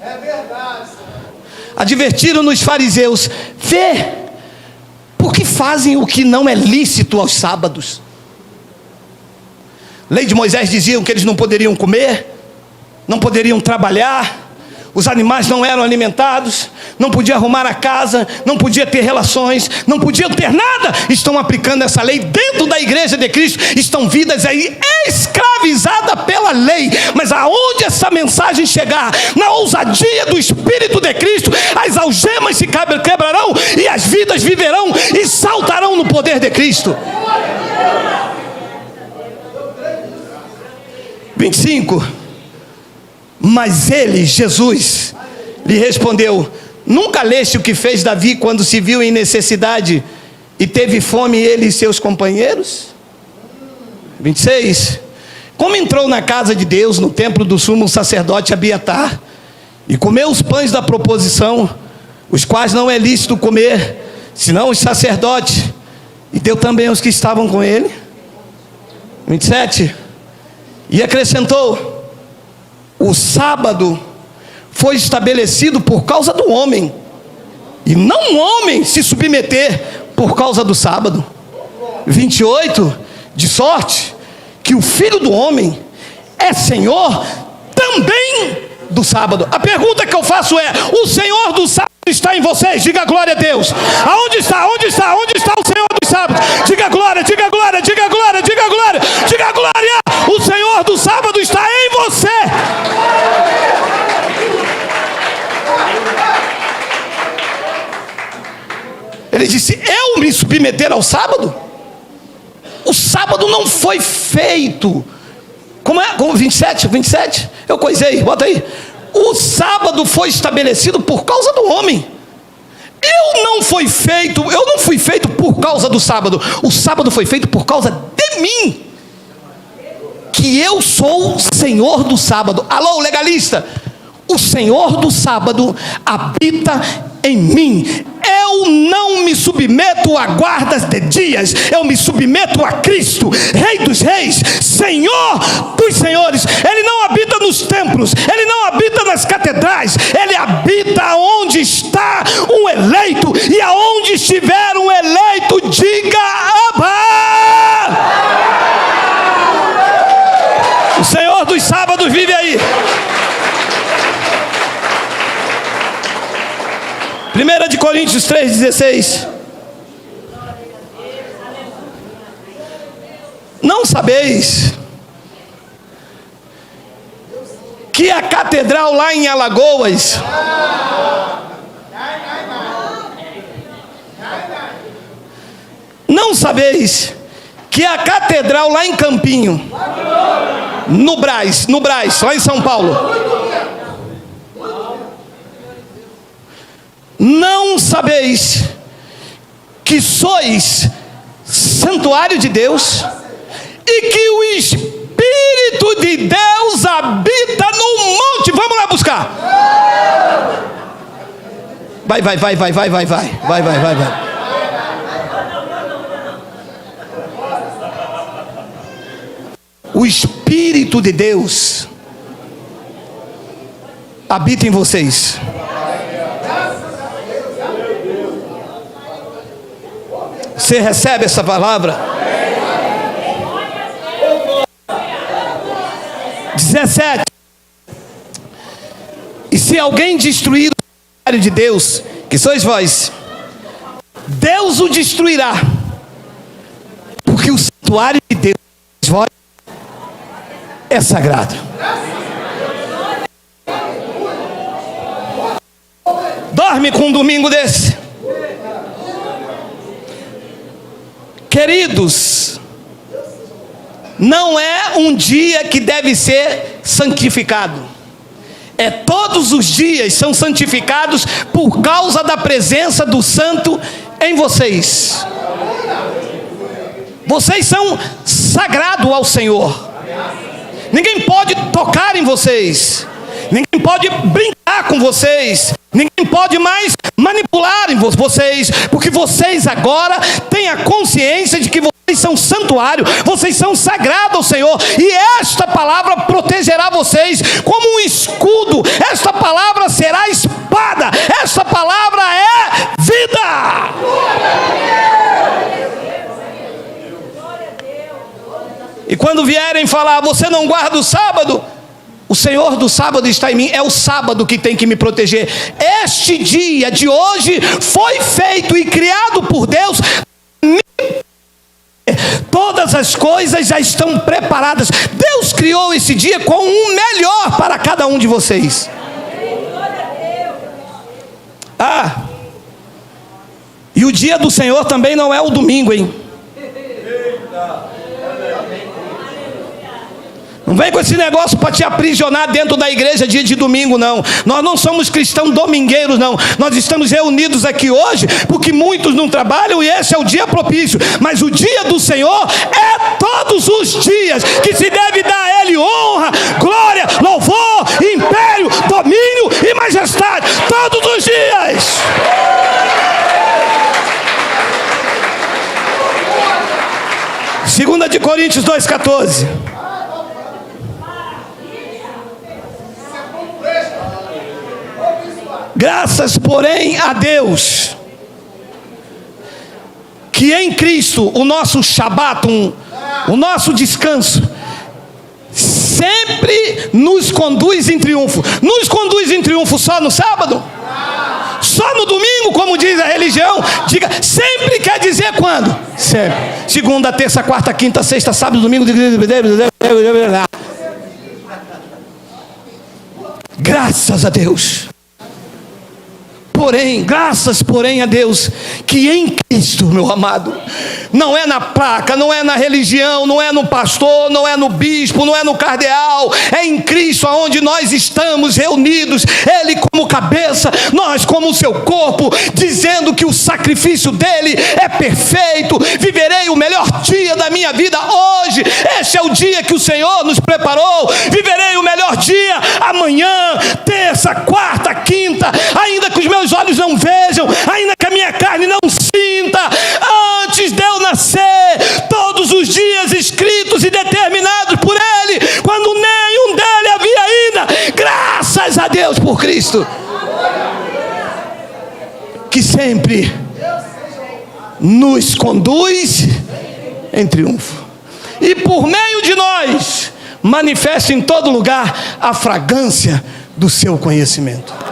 É verdade. Advertiram-nos fariseus: vê, por que fazem o que não é lícito aos sábados? Lei de Moisés diziam que eles não poderiam comer, não poderiam trabalhar, os animais não eram alimentados, não podia arrumar a casa, não podia ter relações, não podiam ter nada. Estão aplicando essa lei dentro da igreja de Cristo, estão vidas aí escravizadas pela lei. Mas aonde essa mensagem chegar, na ousadia do Espírito de Cristo, as algemas se quebrarão e as vidas viverão e saltarão no poder de Cristo. 25. Mas ele, Jesus, lhe respondeu: nunca leste o que fez Davi quando se viu em necessidade e teve fome, ele e seus companheiros? 26. Como entrou na casa de Deus, no templo do sumo sacerdote Abiatar, e comeu os pães da proposição, os quais não é lícito comer, senão os sacerdotes, e deu também aos que estavam com ele. 27. E acrescentou: o sábado foi estabelecido por causa do homem, e não o homem se submeter por causa do sábado. 28. De sorte que o Filho do Homem é Senhor também do sábado. A pergunta que eu faço é: o Senhor do sábado está em vocês? Diga glória a Deus. Aonde está? Onde está? Onde está o Senhor do sábado? Diga glória, diga glória, diga glória, diga glória, diga glória. O Senhor do sábado está em você. Ele disse: eu me submeter ao sábado? O sábado não foi feito. Como é? Como 27? Eu coisei, bota aí. O sábado foi estabelecido por causa do homem. Eu não fui feito por causa do sábado. O sábado foi feito por causa de mim, que eu sou o Senhor do sábado. Alô, legalista? O Senhor do sábado habita em mim. Eu não me submeto a guardas de dias, eu me submeto a Cristo, Rei dos reis, Senhor dos senhores. Ele não habita nos templos, ele não habita nas catedrais, ele habita onde está um eleito, e aonde estiver um eleito, diga Abba. O Senhor dos sábados vive aí. 1 Coríntios 3,16. Não sabeis que a catedral lá em Alagoas não sabeis que a catedral lá em Campinho, no Brás, lá em São Paulo, não sabeis que sois santuário de Deus e que o Espírito de Deus habita no monte? Vamos lá buscar. Vai. O Espírito de Deus habita em vocês. Você recebe essa palavra? 17. E se alguém destruir o santuário de Deus, que sois vós, Deus o destruirá, porque o santuário de Deus, vós, é sagrado. Dorme com um domingo desse. Queridos, não é um dia que deve ser santificado. É todos os dias são santificados por causa da presença do Santo em vocês. Vocês são sagrados ao Senhor. Ninguém pode tocar em vocês. Ninguém pode brincar com vocês. Ninguém pode mais manipular em vocês, porque vocês agora têm a consciência de que vocês são santuário, vocês são sagrados ao Senhor, e esta palavra protegerá vocês como um escudo. Esta palavra será espada. Esta palavra é vida. E quando vierem falar, você não guarda o sábado, o Senhor do sábado está em mim. É o sábado que tem que me proteger. Este dia de hoje foi feito e criado por Deus. Todas as coisas já estão preparadas. Deus criou esse dia com um melhor para cada um de vocês. E o dia do Senhor também não é o domingo, hein? Não vem com esse negócio para te aprisionar dentro da igreja dia de domingo, não. Nós não somos cristãos domingueiros, não. Nós estamos reunidos aqui hoje porque muitos não trabalham e esse é o dia propício. Mas o dia do Senhor é todos os dias que se deve dar a Ele honra, glória, louvor, império, domínio e majestade. Todos os dias. Segunda de Coríntios 2,14. Graças, porém, a Deus, que em Cristo o nosso Shabat, o nosso descanso, sempre nos conduz em triunfo. Nos conduz em triunfo só no sábado? Só no domingo, como diz a religião? Diga, sempre quer dizer quando? Sempre. Segunda, terça, quarta, quinta, sexta, sábado, domingo. Graças a Deus. Graças, porém, a Deus, que em Cristo, meu amado, não é na placa, não é na religião, não é no pastor, não é no bispo, não é no cardeal, é em Cristo aonde nós estamos reunidos, Ele como cabeça, nós como seu corpo, dizendo que o sacrifício dele é perfeito. Viverei o melhor dia da minha vida hoje. Este é o dia que o Senhor nos preparou. Viverei o melhor dia amanhã, terça, quarta, quinta, ainda que os meus olhos não vejam, ainda que a minha carne não sinta, antes de eu nascer, todos os dias escritos e determinados por Ele, quando nenhum dele havia ainda. Graças a Deus por Cristo, que sempre nos conduz em triunfo, e por meio de nós manifesta em todo lugar a fragrância do seu conhecimento.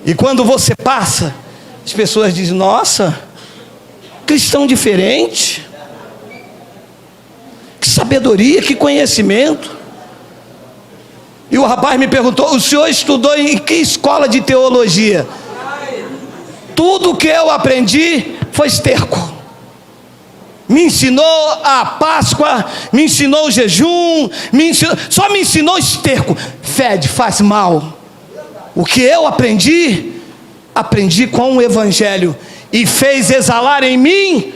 E quando você passa, as pessoas dizem: nossa, cristão diferente, Que sabedoria, que conhecimento. E o rapaz me perguntou: o senhor estudou em que escola de teologia? Tudo que eu aprendi foi esterco. Me ensinou a Páscoa, me ensinou o jejum, só me ensinou esterco. Fede, faz mal. O que eu aprendi com o Evangelho, e fez exalar em mim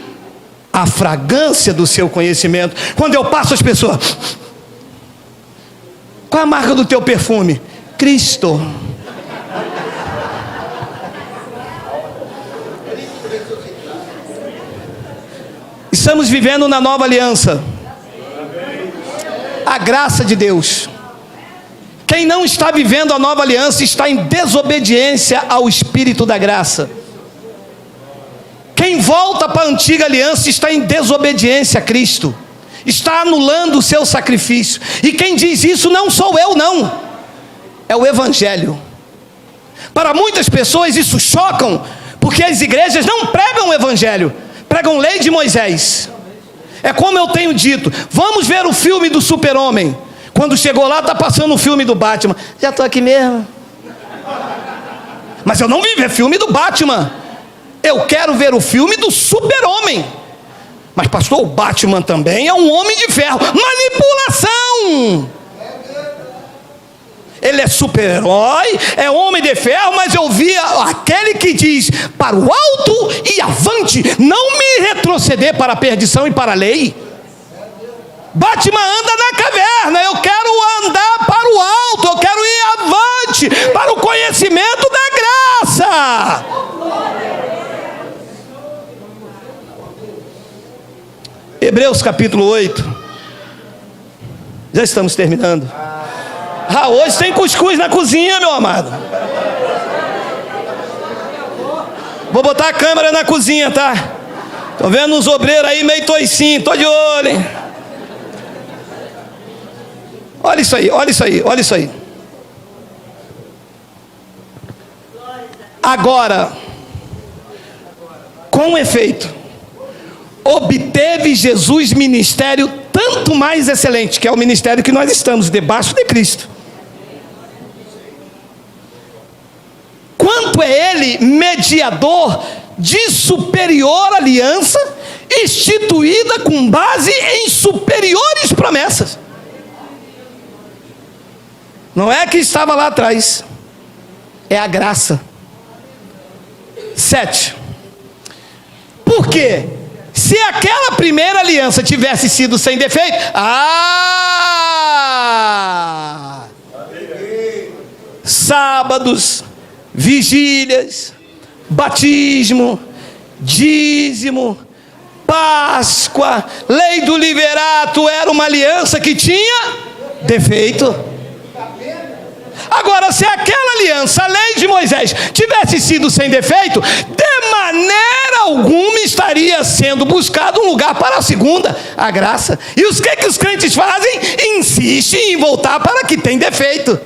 a fragrância do seu conhecimento. Quando eu passo, as pessoas: qual é a marca do teu perfume? Cristo. Estamos vivendo na nova aliança. A graça de Deus. Quem não está vivendo a nova aliança está em desobediência ao Espírito da graça. Quem volta para a antiga aliança está em desobediência a Cristo. Está anulando o seu sacrifício. E quem diz isso não sou eu, não. É o Evangelho. Para muitas pessoas isso chocam, porque as igrejas não pregam o Evangelho, pregam lei de Moisés. É como eu tenho dito: vamos ver o filme do Super-Homem. Quando chegou lá, está passando o filme do Batman. Já estou aqui mesmo. Mas eu não vim ver filme do Batman. Eu quero ver o filme do Super-Homem. Mas pastor, o Batman também é um homem de ferro. Manipulação. Ele é super-herói, é homem de ferro, mas eu vi aquele que diz: para o alto e avante, não me retroceder para a perdição e para a lei. Batman anda na caverna, eu quero andar para o alto, eu quero ir avante, para o conhecimento da graça. Hebreus capítulo 8. Já estamos terminando. Hoje tem cuscuz na cozinha, meu amado. Vou botar a câmera na cozinha, tá? Tô vendo uns obreiros aí meio toicinho, tô de olho, hein? Olha isso aí, olha isso aí, olha isso aí. Agora, com efeito, obteve Jesus ministério tanto mais excelente, que é o ministério que nós estamos, debaixo de Cristo. Quanto é ele mediador de superior aliança, instituída com base em superiores promessas. Não é que estava lá atrás, é a graça. 7. Por quê? Se aquela primeira aliança tivesse sido sem defeito, sábados, vigílias, batismo, dízimo, Páscoa, lei do liverato, era uma aliança que tinha defeito. Agora, se aquela aliança, a lei de Moisés, tivesse sido sem defeito, de maneira alguma estaria sendo buscado um lugar para a segunda, a graça. E os que os crentes fazem? Insistem em voltar para que tem defeito.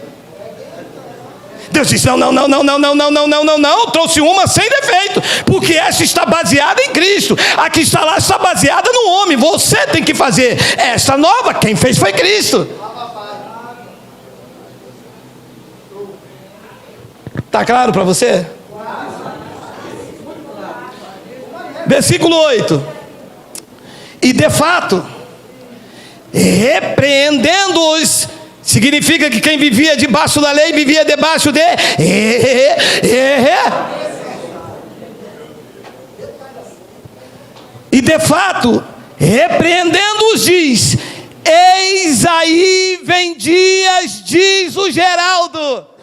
Deus diz: não, trouxe uma sem defeito, porque esta está baseada em Cristo, a que está lá está baseada no homem. Você tem que fazer esta nova, quem fez foi Cristo. Está claro para você? Versículo 8. E de fato, repreendendo-os, significa que quem vivia debaixo da lei vivia debaixo de e de fato, repreendendo-os, diz: eis aí vem dias, diz o Geraldo.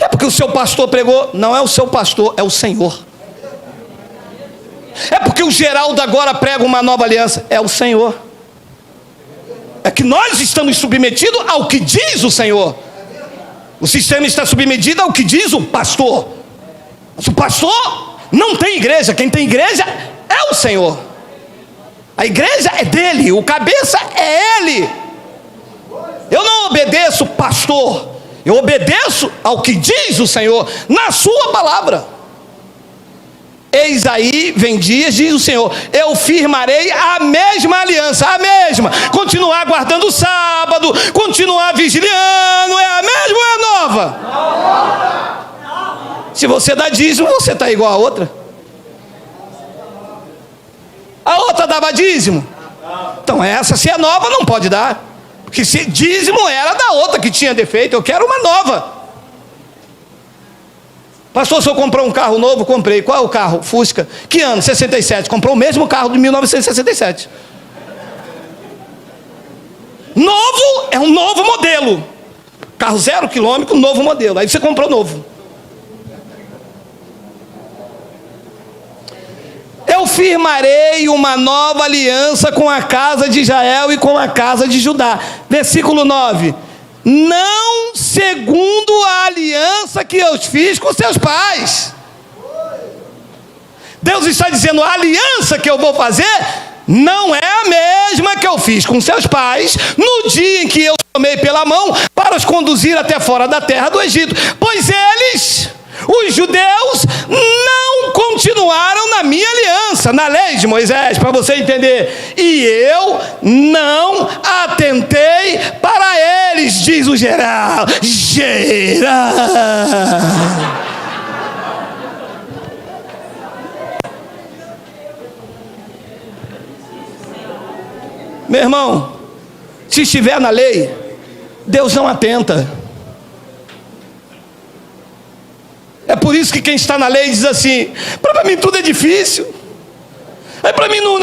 É porque o seu pastor pregou. Não é o seu pastor, é o Senhor. É porque o Geraldo agora prega uma nova aliança, é o Senhor. É que nós estamos submetidos ao que diz o Senhor. O sistema está submetido ao que diz o pastor. Mas o pastor não tem igreja, quem tem igreja é o Senhor. A igreja é dele, o cabeça é ele. Eu não obedeço pastor, Eu obedeço ao que diz o Senhor na sua palavra. Eis aí, vem dias, diz o Senhor, eu firmarei a mesma aliança, a mesma. Continuar guardando o sábado, continuar vigiliando, é a mesma ou é a nova? Se você dá dízimo, você está igual a outra. A outra dava dízimo. Então essa, se é nova, não pode dar. Porque se dízimo era da outra que tinha defeito, eu quero uma nova. Pastor, se eu comprar um carro novo, comprei. Qual é o carro? Fusca. Que ano? 67. Comprou o mesmo carro de 1967. Novo é um novo modelo. Carro 0 quilômetro, novo modelo. Aí você comprou novo. Eu firmarei uma nova aliança com a casa de Israel e com a casa de Judá. Versículo 9. Não segundo a aliança que eu fiz com seus pais. Deus está dizendo, a aliança que eu vou fazer não é a mesma que eu fiz com seus pais no dia em que eu tomei pela mão para os conduzir até fora da terra do Egito. Pois eles, os judeus, não continuaram na minha aliança, na lei de Moisés, para você entender. E eu não atentei para eles, diz o geral. Meu irmão, se estiver na lei, Deus não atenta. É por isso que quem está na lei diz assim, para mim tudo é difícil. Para mim não...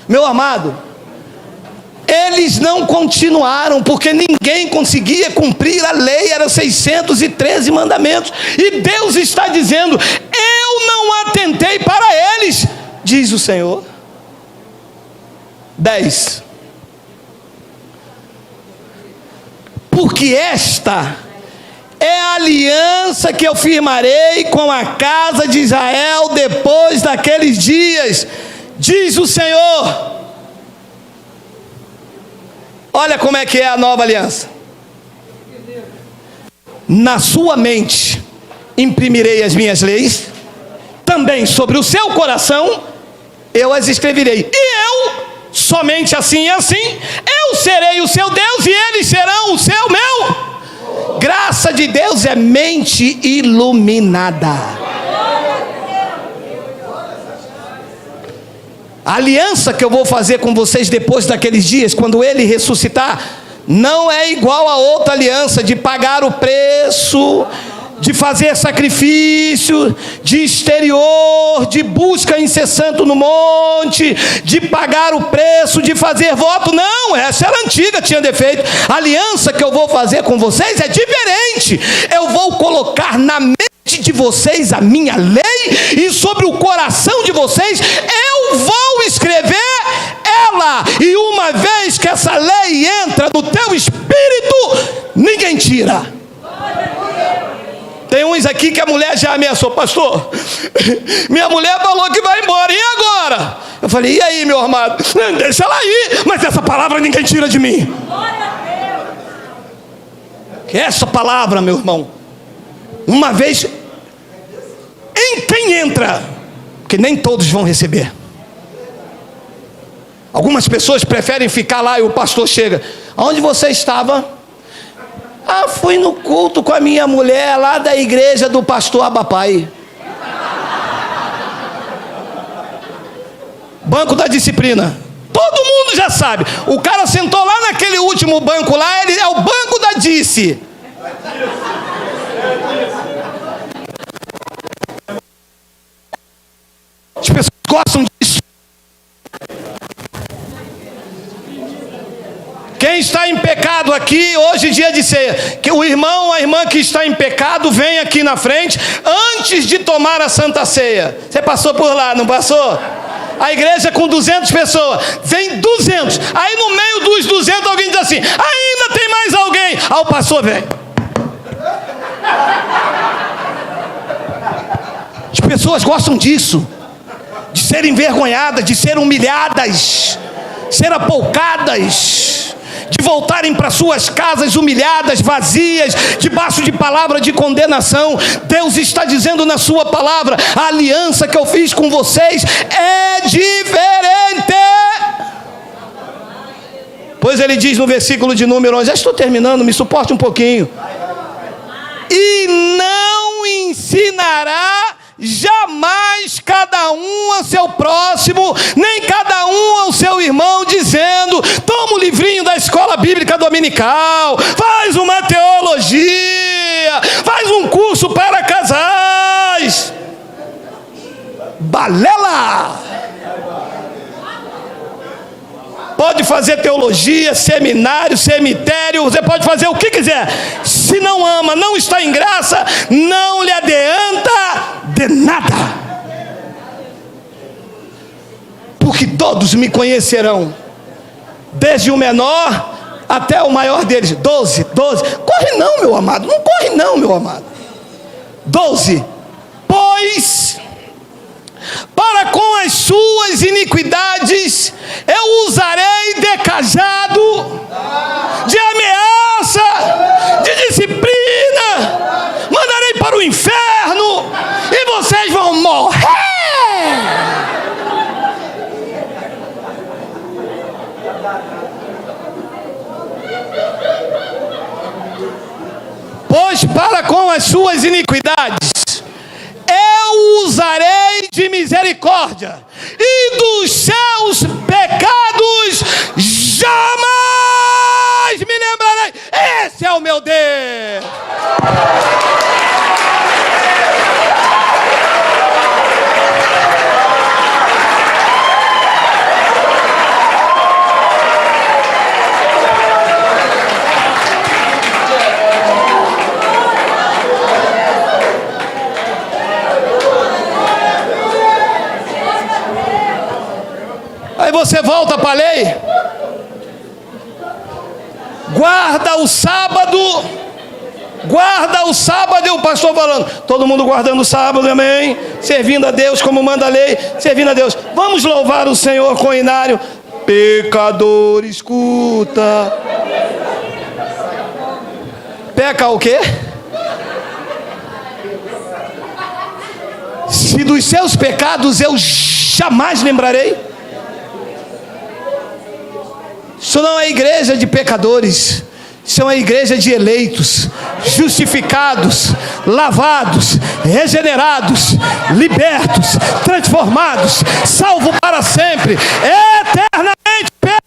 Meu amado, eles não continuaram, porque ninguém conseguia cumprir a lei, eram 613 mandamentos. E Deus está dizendo, eu não atentei para eles, diz o Senhor. 10. Porque esta é a aliança que eu firmarei com a casa de Israel depois daqueles dias, diz o Senhor. Olha como é que é a nova aliança. Na sua mente imprimirei as minhas leis, também sobre o seu coração eu as escreverei. E eu, somente assim e assim, eu serei o seu Deus e eles serão o seu meu. Graça de Deus é mente iluminada. A aliança que eu vou fazer com vocês depois daqueles dias, quando ele ressuscitar, não é igual a outra aliança de pagar o preço, de fazer sacrifício, de exterior, de busca incessante no monte, de pagar o preço, de fazer voto. Não, essa era antiga, tinha defeito. A aliança que eu vou fazer com vocês é diferente. Eu vou colocar na mente de vocês a minha lei, e sobre o coração de vocês eu vou escrever ela. E uma vez que essa lei entra no teu espírito, ninguém tira. Tem uns aqui que a mulher já ameaçou, pastor, minha mulher falou que vai embora, e agora? Eu falei, e aí, meu amado? Deixa ela ir, mas essa palavra ninguém tira de mim. Que essa palavra, meu irmão, uma vez em quem entra, porque nem todos vão receber. Algumas pessoas preferem ficar lá e o pastor chega, aonde você estava? Ah, fui no culto com a minha mulher lá da igreja do pastor Abapai. Banco da disciplina. Todo mundo já sabe. O cara sentou lá naquele último banco lá, ele é o banco da Dice. As pessoas gostam disso. Quem está em pecado aqui, hoje dia de ceia, que o irmão, a irmã que está em pecado, vem aqui na frente, antes de tomar a Santa Ceia. Você passou por lá, não passou? A igreja com 200 pessoas, vem 200, aí no meio dos 200 alguém diz assim, ainda tem mais alguém, aí o pastor vem. As pessoas gostam disso, de serem envergonhadas, de serem humilhadas, ser apoucadas, de voltarem para suas casas humilhadas, vazias, debaixo de palavra de condenação. Deus está dizendo na sua palavra: a aliança que eu fiz com vocês é diferente. Pois ele diz no versículo de número 11, já estou terminando, me suporte um pouquinho. E não ensinará jamais cada um a seu próximo, nem cada um ao seu irmão, dizendo: toma o livrinho da escola bíblica dominical, faz uma teologia, faz um curso para casais. Balela! Pode fazer teologia, seminário, cemitério, você pode fazer o que quiser. Se não ama, não está em graça, não lhe adianta de nada. Porque todos me conhecerão, desde o menor até o maior deles. 12. Corre não, meu amado, não corre não, meu amado. 12. Pois para com as suas iniquidades eu usarei de cajado, de ameaça, de disciplina, mandarei para o inferno e vocês vão morrer. Pois para com as suas iniquidades eu usarei de misericórdia, e dos seus pecados jamais me lembrarei. Esse é o meu Deus. Aí você volta para a lei, guarda o sábado, e o pastor falando, todo mundo guardando o sábado, amém, servindo a Deus como manda a lei, servindo a Deus. Vamos louvar o Senhor com o inário. Pecador, escuta. Peca o quê? Se dos seus pecados eu jamais lembrarei. Isso não é igreja de pecadores, isso é uma igreja de eleitos, justificados, lavados, regenerados, libertos, transformados, salvos para sempre, eternamente perdoados,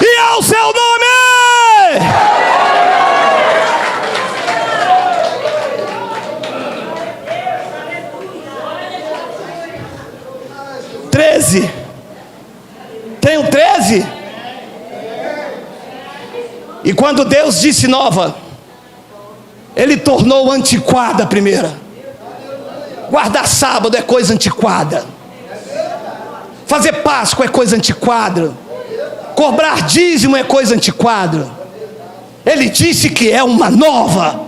e ao seu nome. 13. Tenho 13. E quando Deus disse nova, Ele tornou antiquada a primeira. Guardar sábado é coisa antiquada. Fazer Páscoa é coisa antiquada. Cobrar dízimo é coisa antiquada. Ele disse que é uma nova.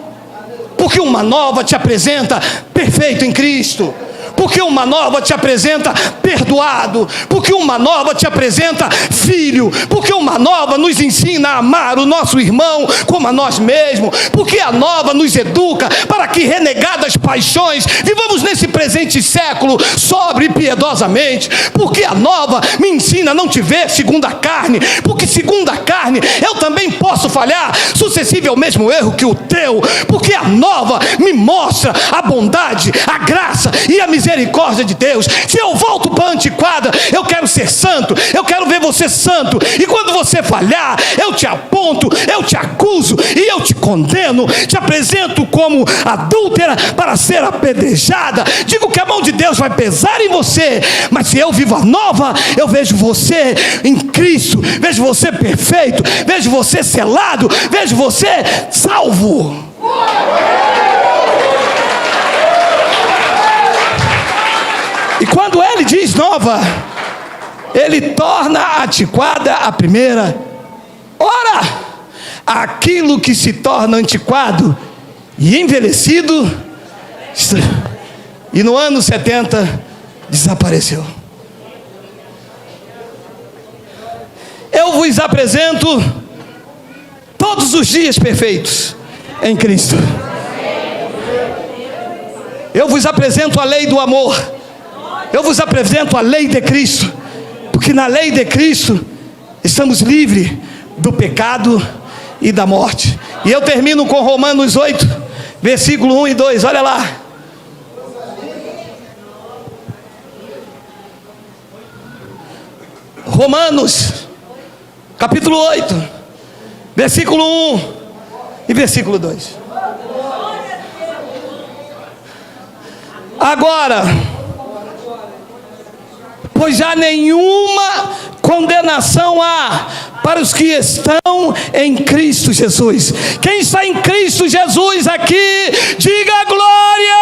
Porque uma nova te apresenta perfeito em Cristo. Porque uma nova te apresenta perdoado. Porque uma nova te apresenta filho. Porque uma nova nos ensina a amar o nosso irmão como a nós mesmos. Porque a nova nos educa para que, renegadas paixões, vivamos nesse presente século sobre e piedosamente. Porque a nova me ensina a não te ver segundo a carne. Porque segundo a carne eu também posso falhar, sucessivo ao mesmo erro que o teu. Porque a nova me mostra a bondade, a graça e a misericórdia de Deus. Se eu volto para a antiquada, eu quero ser santo, eu quero ver você santo, e quando você falhar, eu te aponto, eu te acuso e eu te condeno, te apresento como adúltera para ser apedrejada. Digo que a mão de Deus vai pesar em você, mas se eu vivo a nova, eu vejo você em Cristo, vejo você perfeito, vejo você selado, vejo você salvo. E quando ele diz nova, ele torna antiquada a primeira. Ora, aquilo que se torna antiquado e envelhecido, e no ano 70 desapareceu. Eu vos apresento todos os dias perfeitos em Cristo. Eu vos apresento a lei do amor. Eu vos apresento a lei de Cristo, porque na lei de Cristo estamos livres do pecado e da morte. E eu termino com Romanos 8, versículo 1 e 2, olha lá. Romanos, capítulo 8, versículo 1 e versículo 2. Agora, pois já nenhuma condenação há para os que estão em Cristo Jesus. Quem está em Cristo Jesus aqui, diga glória!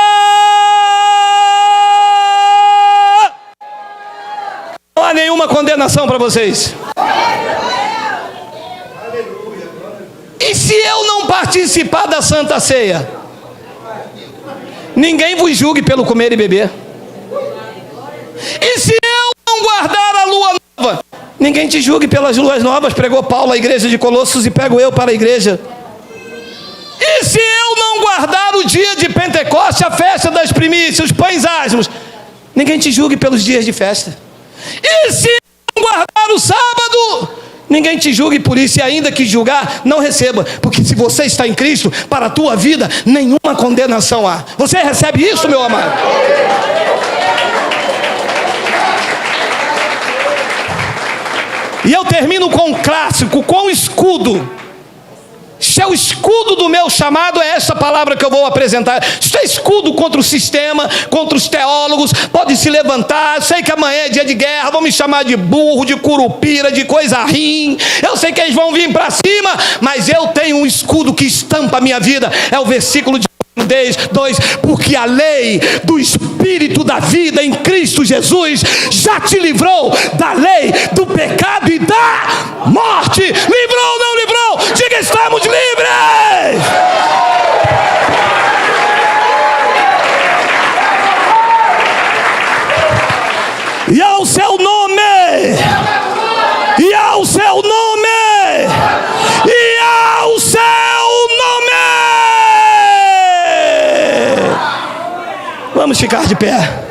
Não há nenhuma condenação para vocês. E se eu não participar da Santa Ceia? Ninguém vos julgue pelo comer e beber. E se eu não guardar a lua nova? Ninguém te julgue pelas luas novas, pregou Paulo à igreja de Colossos e pego eu para a igreja. E se eu não guardar o dia de Pentecoste, a festa das primícias, os pães asmos? Ninguém te julgue pelos dias de festa. E se eu não guardar o sábado? Ninguém te julgue por isso, e ainda que julgar, não receba, porque se você está em Cristo, para a tua vida, nenhuma condenação há. Você recebe isso, meu amado? E eu termino com um clássico, com um escudo. Se é o escudo do meu chamado, é essa palavra que eu vou apresentar. Se é escudo contra o sistema, contra os teólogos, pode se levantar. Eu sei que amanhã é dia de guerra, vão me chamar de burro, de curupira, de coisa ruim. Eu sei que eles vão vir para cima, mas eu tenho um escudo que estampa a minha vida. É o versículo de 2, porque a lei do Espírito da vida em Cristo Jesus já te livrou da lei do pecado e da morte. Livrou ou não livrou? Diga, estamos livres! E ao seu nome! E ao seu nome! E ao seu nome! Vamos ficar de pé.